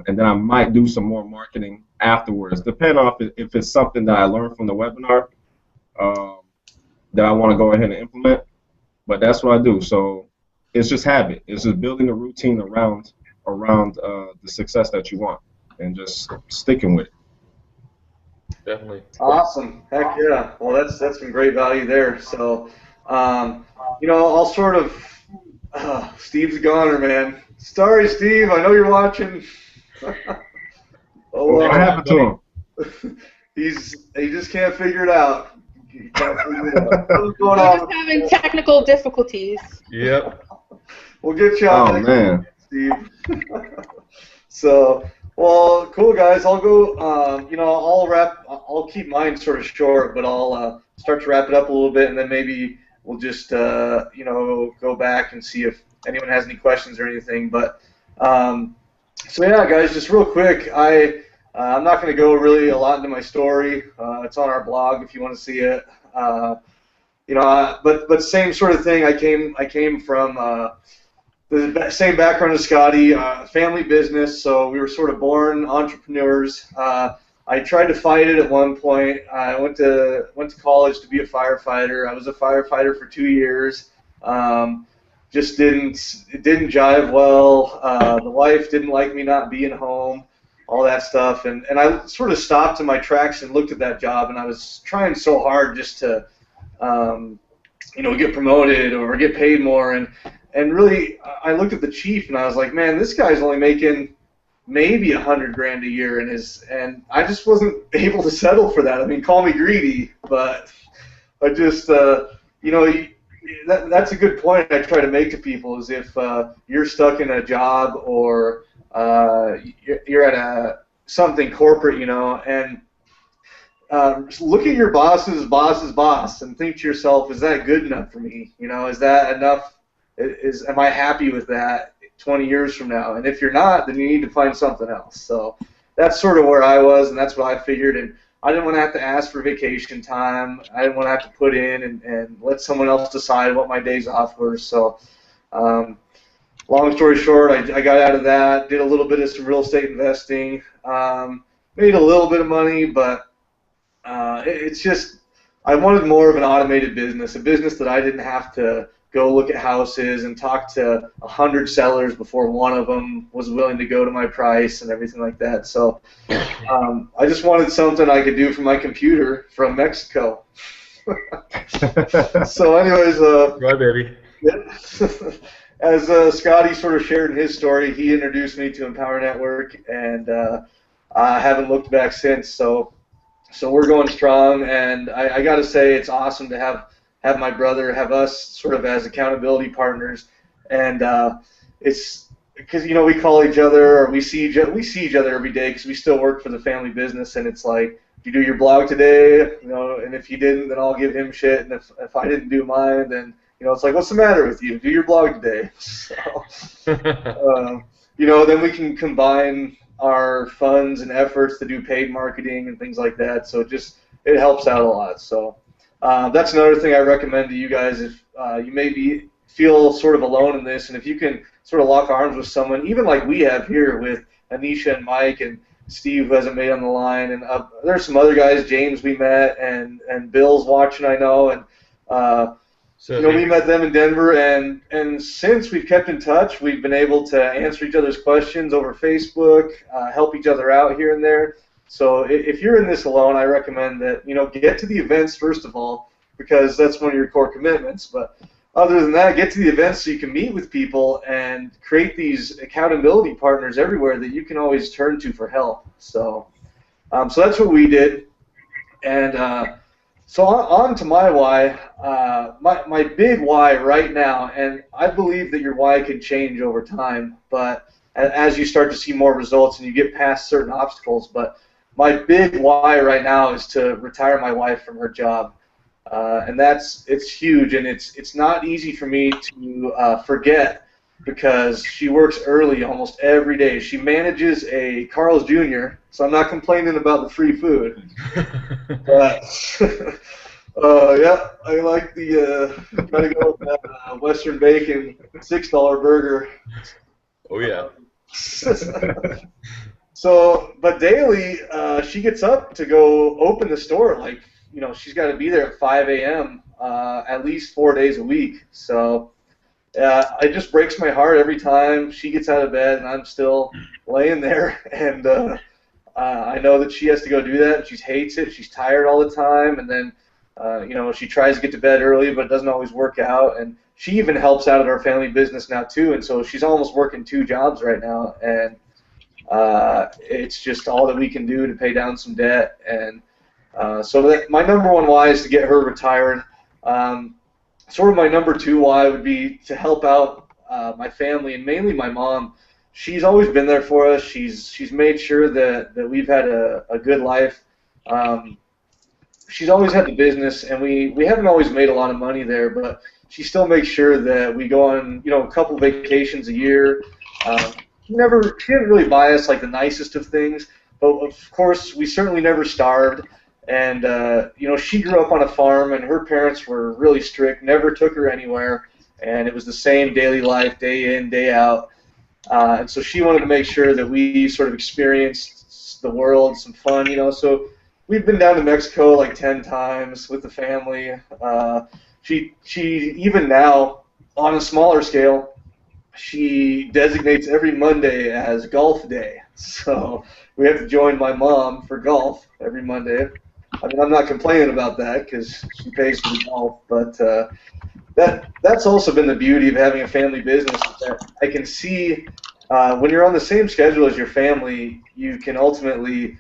And then I might do some more marketing afterwards, depending on if it's something that I learned from the webinar that I want to go ahead and implement. But that's what I do. So it's just habit. It's just building a routine around the success that you want and just sticking with it. Definitely. Awesome. Heck yeah. Well, that's some great value there. So, I'll sort of Steve's a goner, man. Sorry, Steve. I know you're watching. What happened to him? He just can't figure it out. What's going We're on? just having technical difficulties. Yep. We'll get you on next man. week, Steve. So, well, cool guys. I'll go. I'll keep mine sort of short, but I'll start to wrap it up a little bit, and then maybe we'll just go back and see if anyone has any questions or anything. But so yeah, guys, just real quick, I'm not going to go really a lot into my story. It's on our blog if you want to see it. But same sort of thing. I came from the same background as Scotty, family business. So we were sort of born entrepreneurs. I tried to fight it at one point. I went to college to be a firefighter. I was a firefighter for 2 years. It didn't jive well. The wife didn't like me not being home. All that stuff, and I sort of stopped in my tracks and looked at that job, and I was trying so hard just to, get promoted or get paid more, and really I looked at the chief and I was like, man, this guy's only making maybe $100,000 a year, and I just wasn't able to settle for that. I mean, call me greedy, but I just, that's a good point I try to make to people is if you're stuck in a job or you're at something corporate, and look at your boss's boss and think to yourself, is that good enough for me? Is that enough? Am I happy with that 20 years from now? And if you're not, then you need to find something else. So that's sort of where I was, and that's what I figured. And I didn't want to have to ask for vacation time. I didn't want to have to put in and let someone else decide what my days off were. So long story short, I got out of that, did a little bit of some real estate investing, made a little bit of money, but it's just I wanted more of an automated business, a business that I didn't have to go look at houses and talk to 100 sellers before one of them was willing to go to my price and everything like that. So I just wanted something I could do from my computer from Mexico. So anyways, Right, baby. As Scotty sort of shared in his story, he introduced me to Empower Network, and I haven't looked back since. So we're going strong, and I got to say it's awesome to have have my brother, have us sort of as accountability partners, and it's because we call each other or we see each other every day because we still work for the family business, and it's like, if you do your blog today, and if you didn't, then I'll give him shit, and if I didn't do mine, then it's like, what's the matter with you? Do your blog today. So, then we can combine our funds and efforts to do paid marketing and things like that. So it helps out a lot. So that's another thing I recommend to you guys if you maybe feel sort of alone in this, and if you can sort of lock arms with someone, even like we have here with Anisha and Mike and Steve, who hasn't made on the line, and there's some other guys, James we met, and Bill's watching, I know, and we met them in Denver, and since we've kept in touch, we've been able to answer each other's questions over Facebook, help each other out here and there. So if you're in this alone, I recommend that get to the events first of all, because that's one of your core commitments. But other than that, get to the events so you can meet with people and create these accountability partners everywhere that you can always turn to for help. So that's what we did, and so on to my why. My big why right now, and I believe that your why can change over time, but as you start to see more results and you get past certain obstacles. But my big why right now is to retire my wife from her job. And it's huge, and it's not easy for me to forget, because she works early almost every day. She manages a Carl's Jr., so I'm not complaining about the free food. But yeah, I like try to go with that Western Bacon $6 burger. Oh yeah. So, but daily, she gets up to go open the store. Like, she's got to be there at 5 a.m. At least 4 days a week. So, it just breaks my heart every time she gets out of bed and I'm still laying there. And I know that she has to go do that, and she hates it. She's tired all the time, and then she tries to get to bed early, but it doesn't always work out. And she even helps out at our family business now too, and so she's almost working 2 jobs right now, and it's just all that we can do to pay down some debt. And so my number one why is to get her retired. Sort of my number 2 why would be to help out my family, and mainly my mom. She's always been there for us. She's made sure that we've had a good life. She's always had the business, and we haven't always made a lot of money there, but she still makes sure that we go on a couple vacations a year. She didn't really buy us like the nicest of things, but of course we certainly never starved. And she grew up on a farm, and her parents were really strict, never took her anywhere, and it was the same daily life, day in, day out. And so she wanted to make sure that we sort of experienced the world, some fun, So we've been down to Mexico like 10 times with the family. She even now, on a smaller scale, she designates every Monday as golf day. So we have to join my mom for golf every Monday. I mean, I'm not complaining about that because she pays for the golf, but that's also been the beauty of having a family business, is that I can see when you're on the same schedule as your family, you can ultimately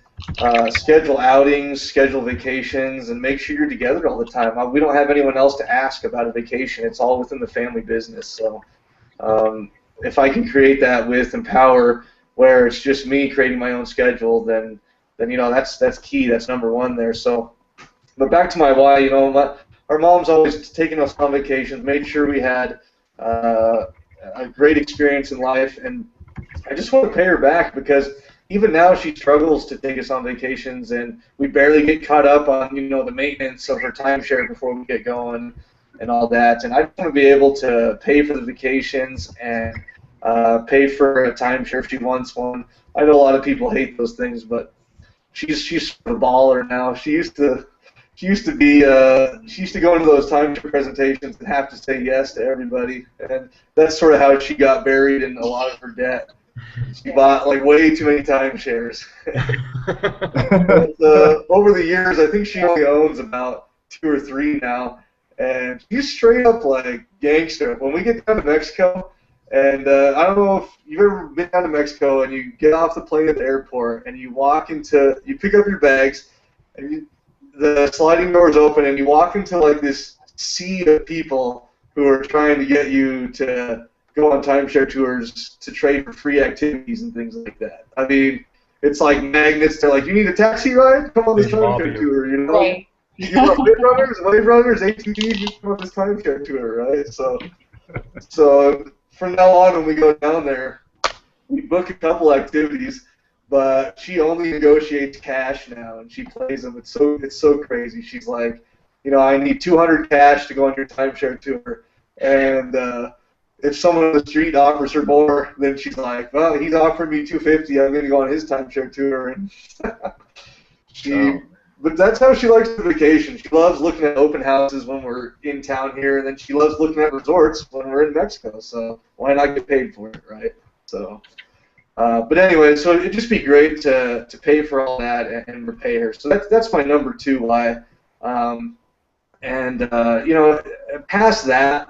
schedule outings, schedule vacations, and make sure you're together all the time. We don't have anyone else to ask about a vacation. It's all within the family business. So if I can create that with Empower, where it's just me creating my own schedule, then that's key. That's number 1 there. So, but back to my why. Our mom's always taken us on vacations, made sure we had a great experience in life, and I just want to pay her back, because even now she struggles to take us on vacations, and we barely get caught up on the maintenance of her timeshare before we get going and all that. And I just want to be able to pay for the vacations and pay for a timeshare if she wants one. I know a lot of people hate those things, but she's sort of a baller now. She used to go into those timeshare presentations and have to say yes to everybody, and that's sort of how she got buried in a lot of her debt. She bought like way too many timeshares. But, over the years, I think she only owns about 2 or 3 now, and she's straight up like gangster. When we get down to Mexico, and I don't know if you've ever been down to Mexico, and you get off the plane at the airport, and you pick up your bags, and the sliding doors open, and you walk into like this sea of people who are trying to get you to go on timeshare tours to trade for free activities and things like that. I mean, it's like magnets. They're like, you need a taxi ride? Come on this They mob timeshare you. tour, you know? Right. You want Wave Runners, ATVs, you come on this timeshare tour, right? So from now on, when we go down there, we book a couple activities, but she only negotiates cash now, and she plays them. It's so crazy. She's like, you know, I need 200 cash to go on your timeshare tour, and if someone on the street offers her more, then she's like, well, he's offering me 250. I'm going to go on his timeshare tour, and But that's how she likes the vacation. She loves looking at open houses when we're in town here, and then she loves looking at resorts when we're in Mexico. So why not get paid for it, right? So, but anyway, so it'd just be great to pay for all that and repay her. So that's my number 2 why. You know, past that,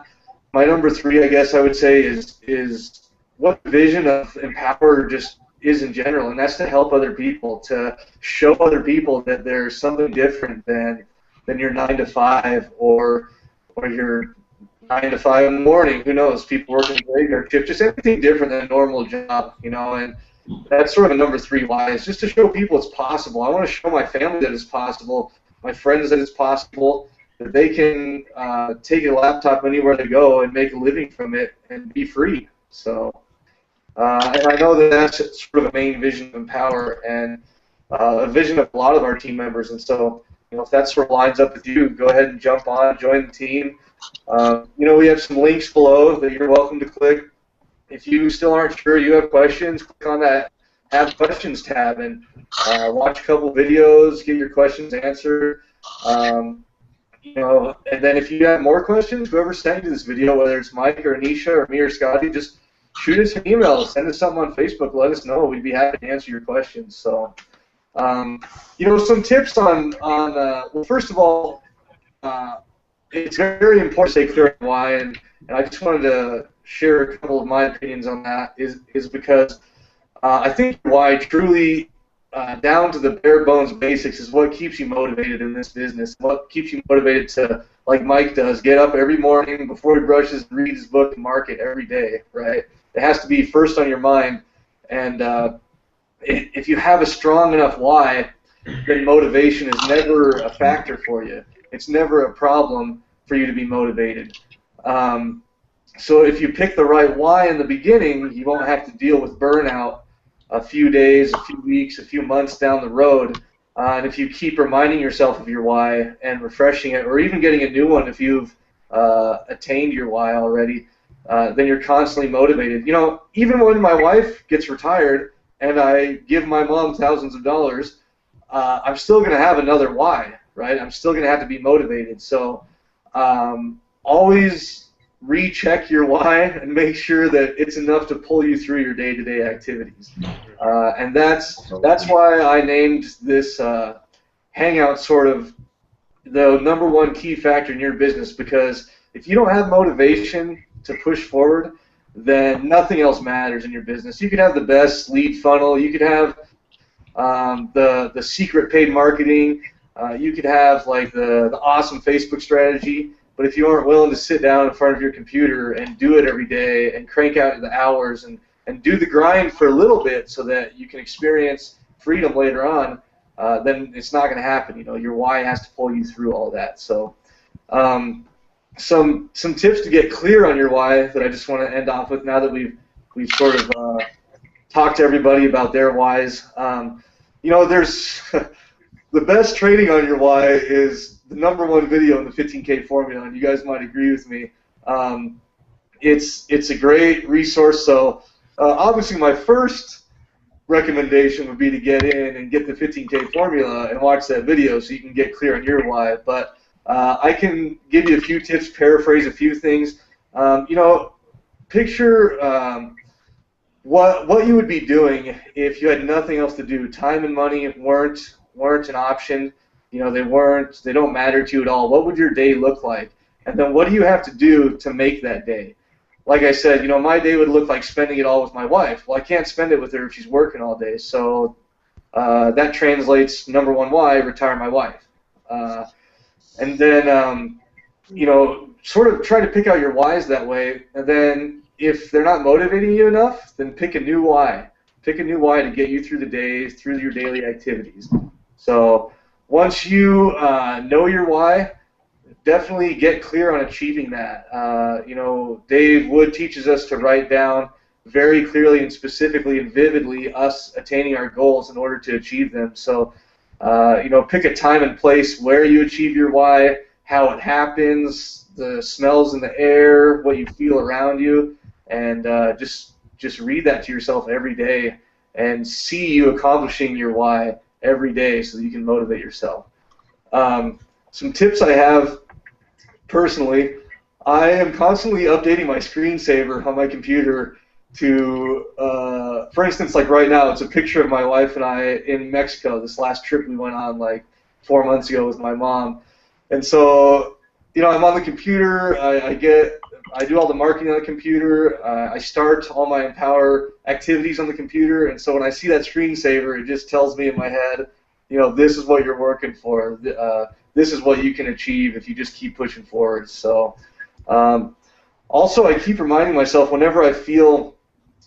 my number 3, I guess I would say, is what the vision of Empower just is in general, and that's to help other people, to show other people that there's something different than your 9 to 5 or your 9 to 5 in the morning. Who knows? People working graveyard shift, just anything different than a normal job, you know. And that's sort of a number 3 why. It's just to show people it's possible. I want to show my family that it's possible, my friends that it's possible, that they can take a laptop anywhere they go and make a living from it and be free. So. And I know that that's sort of a main vision of Empower and a vision of a lot of our team members. And so, you know, if that sort of lines up with you, go ahead and jump on, join the team. You know, we have some links below that you're welcome to click. If you still aren't sure, you have questions, click on that Have Questions tab and watch a couple videos, get your questions answered. You know, and then if you have more questions, whoever sent you this video, whether it's Mike or Anisha or me or Scotty, just shoot us an email, send us something on Facebook, let us know. We'd be happy to answer your questions. So, you know, some tips on well, first of all, it's very important to stay clear on why, and I just wanted to share a couple of my opinions on that, is because I think why truly down to the bare bones basics is what keeps you motivated in this business, what keeps you motivated to, like Mike does, get up every morning before he brushes and read his book and mark it every day, right? It has to be first on your mind, and if you have a strong enough why, then motivation is never a factor for you. It's never a problem for you to be motivated. So if you pick the right why in the beginning, you won't have to deal with burnout a few days, a few weeks, a few months down the road. And if you keep reminding yourself of your why and refreshing it, or even getting a new one if you've attained your why already, then you're constantly motivated. You know, even when my wife gets retired and I give my mom thousands of dollars, I'm still going to have another why, right? I'm still going to have to be motivated. So always recheck your why and make sure that it's enough to pull you through your day-to-day activities. And that's why I named this Hangout sort of the number 1 key factor in your business, because if you don't have motivation to push forward, then nothing else matters in your business. You could have the best lead funnel, you could have the secret paid marketing, you could have like the awesome Facebook strategy, but if you aren't willing to sit down in front of your computer and do it every day and crank out the hours and do the grind for a little bit so that you can experience freedom later on, then it's not going to happen. You know, your why has to pull you through all that. So some tips to get clear on your why that I just want to end off with now that we've sort of talked to everybody about their whys. You know, there's the best training on your why is the number 1 video in the 15K formula, and you guys might agree with me. It's a great resource. So obviously my first recommendation would be to get in and get the 15K formula and watch that video so you can get clear on your why. But I can give you a few tips, paraphrase a few things. You know, picture what you would be doing if you had nothing else to do. Time and money weren't an option. You know, they don't matter to you at all. What would your day look like? And then what do you have to do to make that day? Like I said, you know, my day would look like spending it all with my wife. Well, I can't spend it with her if she's working all day. So that translates, number 1 why, retire my wife. And then sort of try to pick out your whys that way, and then if they're not motivating you enough, then pick a new why. Pick a new why to get you through the days, through your daily activities. So once you know your why, definitely get clear on achieving that. Dave Wood teaches us to write down very clearly and specifically and vividly us attaining our goals in order to achieve them. So, pick a time and place where you achieve your why, how it happens, the smells in the air, what you feel around you, and just read that to yourself every day and see you accomplishing your why every day so that you can motivate yourself. Some tips I have personally, I am constantly updating my screensaver on my computer to, for instance, like right now, it's a picture of my wife and I in Mexico, this last trip we went on like 4 months ago with my mom. And so, I'm on the computer, I do all the marketing on the computer, I start all my Empower activities on the computer, and so when I see that screensaver, it just tells me in my head, this is what you're working for, this is what you can achieve if you just keep pushing forward. So, also I keep reminding myself whenever I feel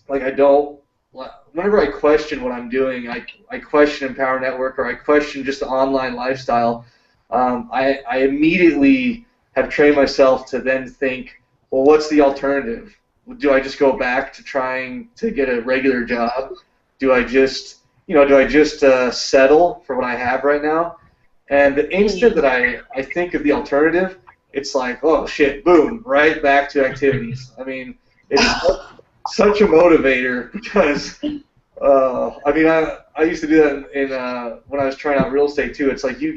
like whenever I question what I'm doing, I question Empower Network, or I question just the online lifestyle, I immediately have trained myself to then think, well, what's the alternative? Do I just go back to trying to get a regular job? Do I just settle for what I have right now? And the instant that I think of the alternative, it's like, oh shit, boom, right back to activities. I mean, it's such a motivator because, I used to do that in when I was trying out real estate too. It's like you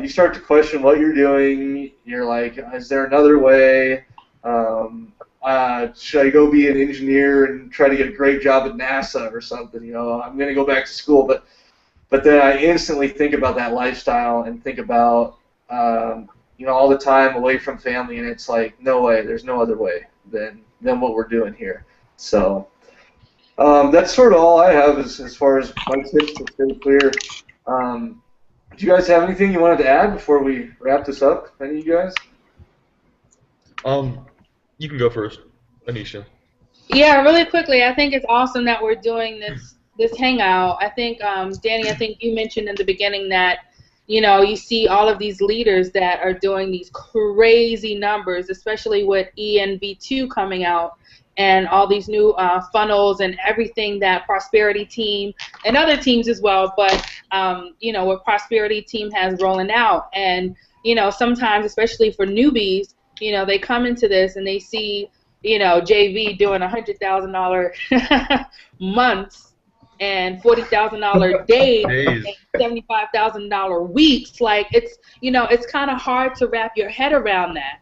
start to question what you're doing. You're like, is there another way? Should I go be an engineer and try to get a great job at NASA or something? I'm going to go back to school, but then I instantly think about that lifestyle and think about all the time away from family, and it's like, no way, there's no other way than what we're doing here. So that's sort of all I have as far as my tips to stay clear. Do you guys have anything you wanted to add before we wrap this up? Any of you guys? You can go first, Anisha. Yeah, really quickly, I think it's awesome that we're doing this hangout. I think, Danny, I think you mentioned in the beginning that, you see all of these leaders that are doing these crazy numbers, especially with ENV2 coming out and all these new funnels and everything that Prosperity Team and other teams as well, but, what Prosperity Team has rolling out. And, sometimes, especially for newbies, they come into this and they see, JV doing $100,000 months and $40,000 days and $75,000 weeks. Like, it's kind of hard to wrap your head around that.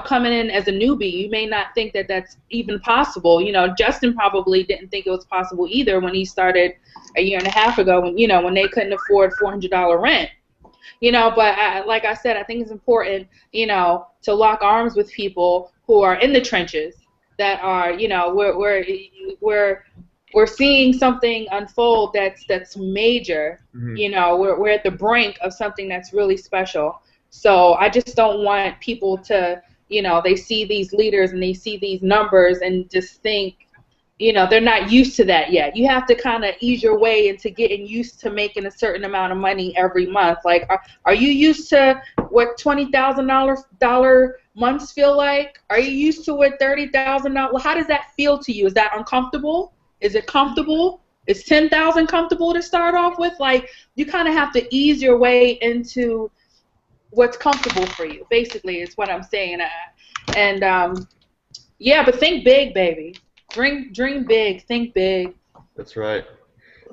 Coming in as a newbie, you may not think that that's even possible. Justin probably didn't think it was possible either when he started a year and a half ago when they couldn't afford $400 rent. But like I said, I think it's important, to lock arms with people who are in the trenches that are, we're seeing something unfold that's major. Mm-hmm. We're at the brink of something that's really special. So I just don't want people to, they see these leaders and they see these numbers and just think, they're not used to that yet. You have to kind of ease your way into getting used to making a certain amount of money every month. Like, are you used to what $20,000 months feel like? Are you used to what $30,000? How does that feel to you? Is that uncomfortable? Is it comfortable? Is $10,000 comfortable to start off with? Like, you kind of have to ease your way into what's comfortable for you, basically, is what I'm saying. Yeah, but think big, baby. Dream big, think big. That's right.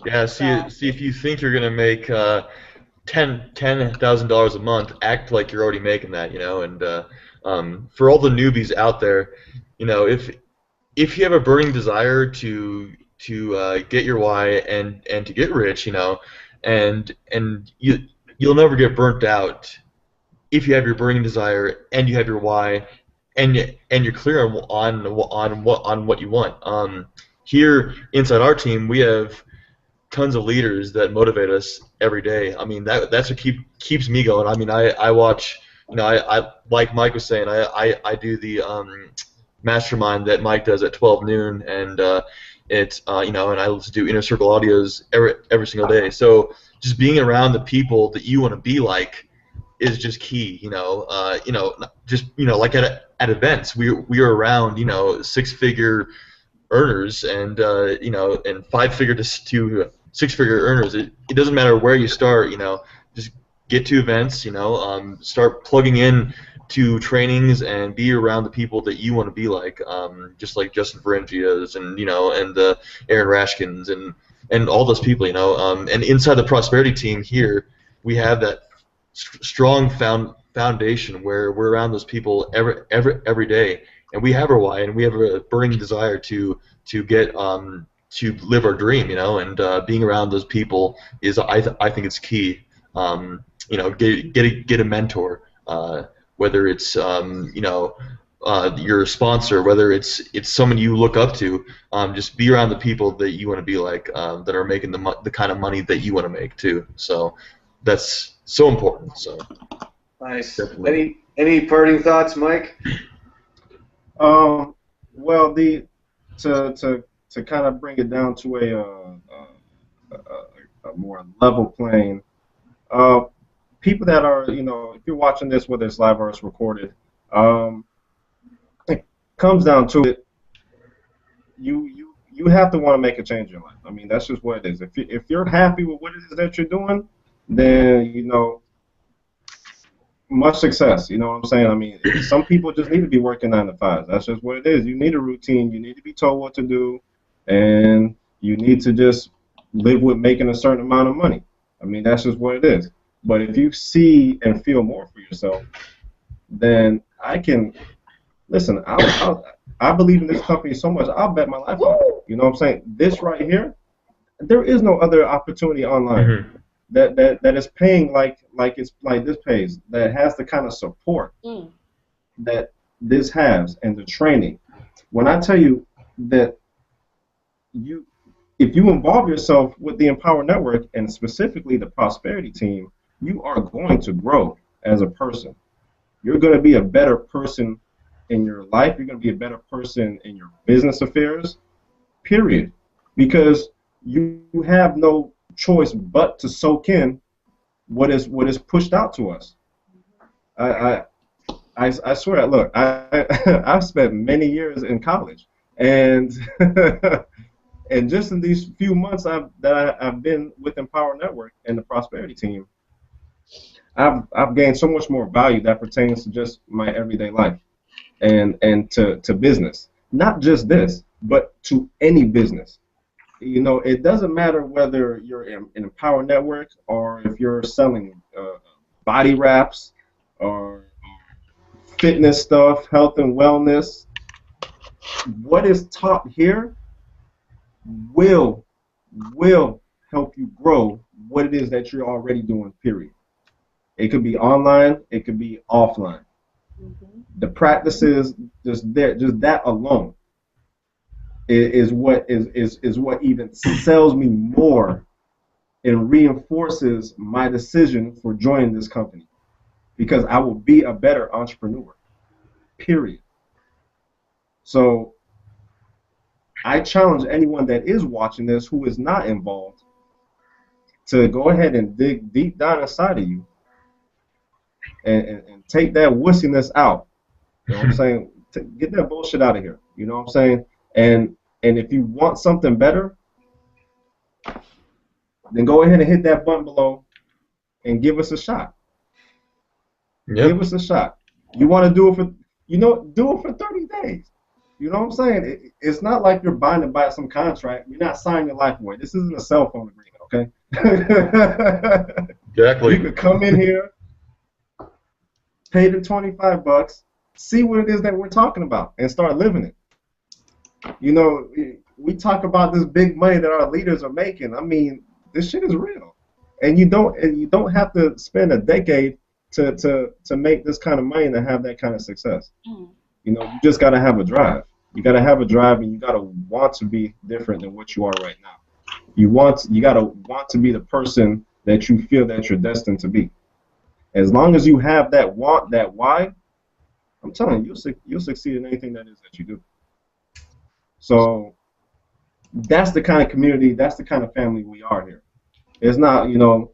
Yeah, see if you think you're gonna make $10,000 a month, act like you're already making that, and for all the newbies out there, if you have a burning desire to get your why and to get rich, and you'll never get burnt out if you have your burning desire and you have your why and you're clear on what you want. Here inside our team, we have tons of leaders that motivate us every day. I mean, that's what keeps me going. I mean, I watch I like Mike was saying, I do the mastermind that Mike does at 12 noon, and it's and I listen to Inner Circle audios every single day. So just being around the people that you want to be like is just key. Just like at events, we are around 6-figure earners and and 5-figure to 6-figure earners. It doesn't matter where you start. Just get to events. Start plugging in to trainings and be around the people that you want to be like. Just like Justin Ferencias and Aaron Rashkins and all those people. And inside the Prosperity team here, we have that strong foundation where we're around those people every day, and we have our why, and we have a burning desire to get to live our dream, and being around those people is I think it's key. Get a mentor, whether it's your sponsor, whether it's someone you look up to. Just be around the people that you want to be like, that are making the kind of money that you want to make too. So that's so important. So nice. Definitely. Any parting thoughts, Mike? Well, to kind of bring it down to a more level plane, people that are, if you're watching this, whether it's live or it's recorded, it comes down to it. You have to want to make a change in your life. I mean, that's just what it is. If you're happy with what it is that you're doing, then much success. You know what I'm saying? I mean, some people just need to be working 9 to 5. That's just what it is. You need a routine. You need to be told what to do, and you need to just live with making a certain amount of money. I mean, that's just what it is. But if you see and feel more for yourself, then I can listen. I believe in this company so much. I'll bet my life on it. You know what I'm saying? This right here, there is no other opportunity online. Mm-hmm. That is paying like this pays, that has the kind of support that this has, and the training. When I tell you that if you involve yourself with the Empower Network, and specifically the Prosperity team, you are going to grow as a person. You're going to be a better person in your life. You're going to be a better person in your business affairs, period. Because you have no choice but to soak in what is pushed out to us. I swear, look, I've spent many years in college, and and just in these few months that I've been with Empower Network and the Prosperity team, I've gained so much more value that pertains to just my everyday life and to business. Not just this, but to any business. It doesn't matter whether you're in Empower Network or if you're selling body wraps or fitness stuff, health and wellness. What is taught here will help you grow what it is that you're already doing, period. It could be online, it could be offline. Mm-hmm. The practices, just that alone is what even sells me more and reinforces my decision for joining this company, because I will be a better entrepreneur, period. So I challenge anyone that is watching this who is not involved to go ahead and dig deep down inside of you and take that wussiness out. You know what I'm saying? Get that bullshit out of here. You know what I'm saying? And if you want something better, then go ahead and hit that button below and give us a shot. Yep. Give us a shot. You want to do it for, do it for 30 days. You know what I'm saying? It's not like you're buying to buy some contract. You're not signing your life away. This isn't a cell phone agreement, okay? Exactly. You could come in here, pay the $25, see what it is that we're talking about, and start living it. We talk about this big money that our leaders are making. I mean, this shit is real, and you don't have to spend a decade to make this kind of money and to have that kind of success. You just got to have a drive. You got to have a drive, and you got to want to be different than what you are right now. You got to want to be the person that you feel that you're destined to be. As long as you have that want, that why, I'm telling you, you'll succeed in anything that is that you do. So that's the kind of community, that's the kind of family we are here. It's not, you know,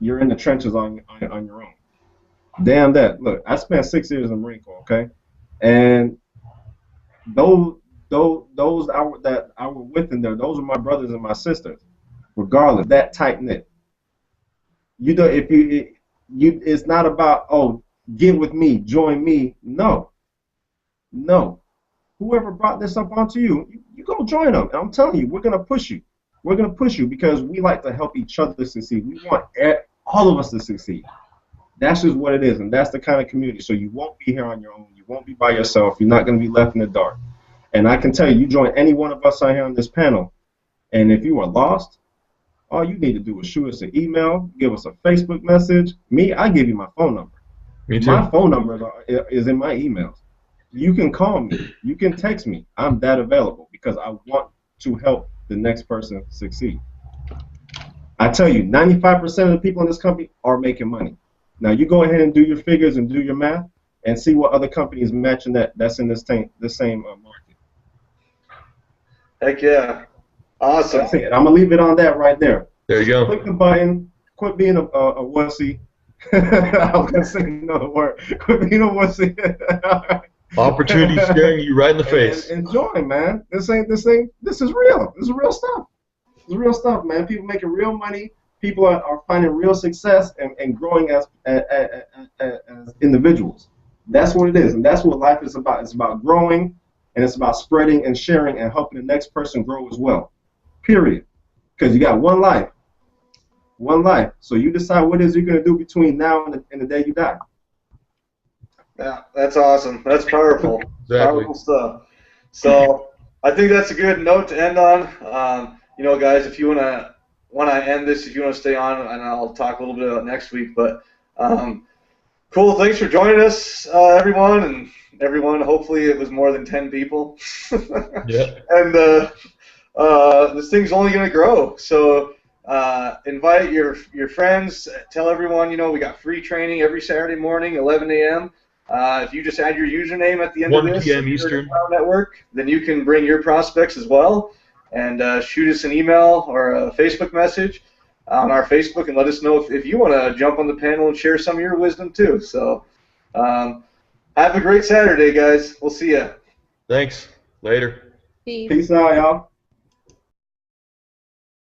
you're in the trenches on your own. Damn that. Look, I spent 6 years in the Marine Corps, okay? And those that I were with in there, those are my brothers and my sisters. Regardless, that tight knit. You know, if it's not about, oh, get with me, join me. No. Whoever brought this up onto you, you go join them. And I'm telling you, we're gonna push you. We're gonna push you because we like to help each other succeed. We want all of us to succeed. That's just what it is, and that's the kind of community. So you won't be here on your own. You won't be by yourself. You're not going to be left in the dark. And I can tell you, you join any one of us out here on this panel, and if you are lost, all you need to do is shoot us an email, give us a Facebook message. Me, I give you my phone number. Me too. My phone number is in my emails. You can call me. You can text me. I'm that available because I want to help the next person succeed. I tell you, 95% of the people in this company are making money. Now you go ahead and do your figures and do your math and see what other companies matching that's in the same market. Heck yeah. Awesome. That's it. I'm going to leave it on that right there. There you go. Click the button. Quit being a wussy. I was going to say another word. Quit being a wussy. Opportunity staring you right in the face. Enjoy, man. This is real. This is real stuff. This is real stuff, man. People making real money. People are finding real success and growing as individuals. That's what it is, and that's what life is about. It's about growing, and it's about spreading and sharing and helping the next person grow as well. Period. Because you got one life. One life. So you decide what it is you're going to do between now and the day you die. Yeah, that's awesome. That's powerful. Exactly. Powerful stuff. So I think that's a good note to end on. You know, guys, if you want to end this, if you want to stay on, and I'll talk a little bit about next week. But cool. Thanks for joining us, everyone, and everyone. Hopefully, it was more than 10 people. Yeah. And this thing's only going to grow. So invite your friends. Tell everyone. You know, we got free training every Saturday morning, 11 a.m. If you just add your username at the end of this, 1 p.m. Eastern Network, then you can bring your prospects as well. And shoot us an email or a Facebook message on our Facebook and let us know if you want to jump on the panel and share some of your wisdom too. So have a great Saturday, guys. We'll see ya. Thanks. Later. Peace. Peace out, y'all.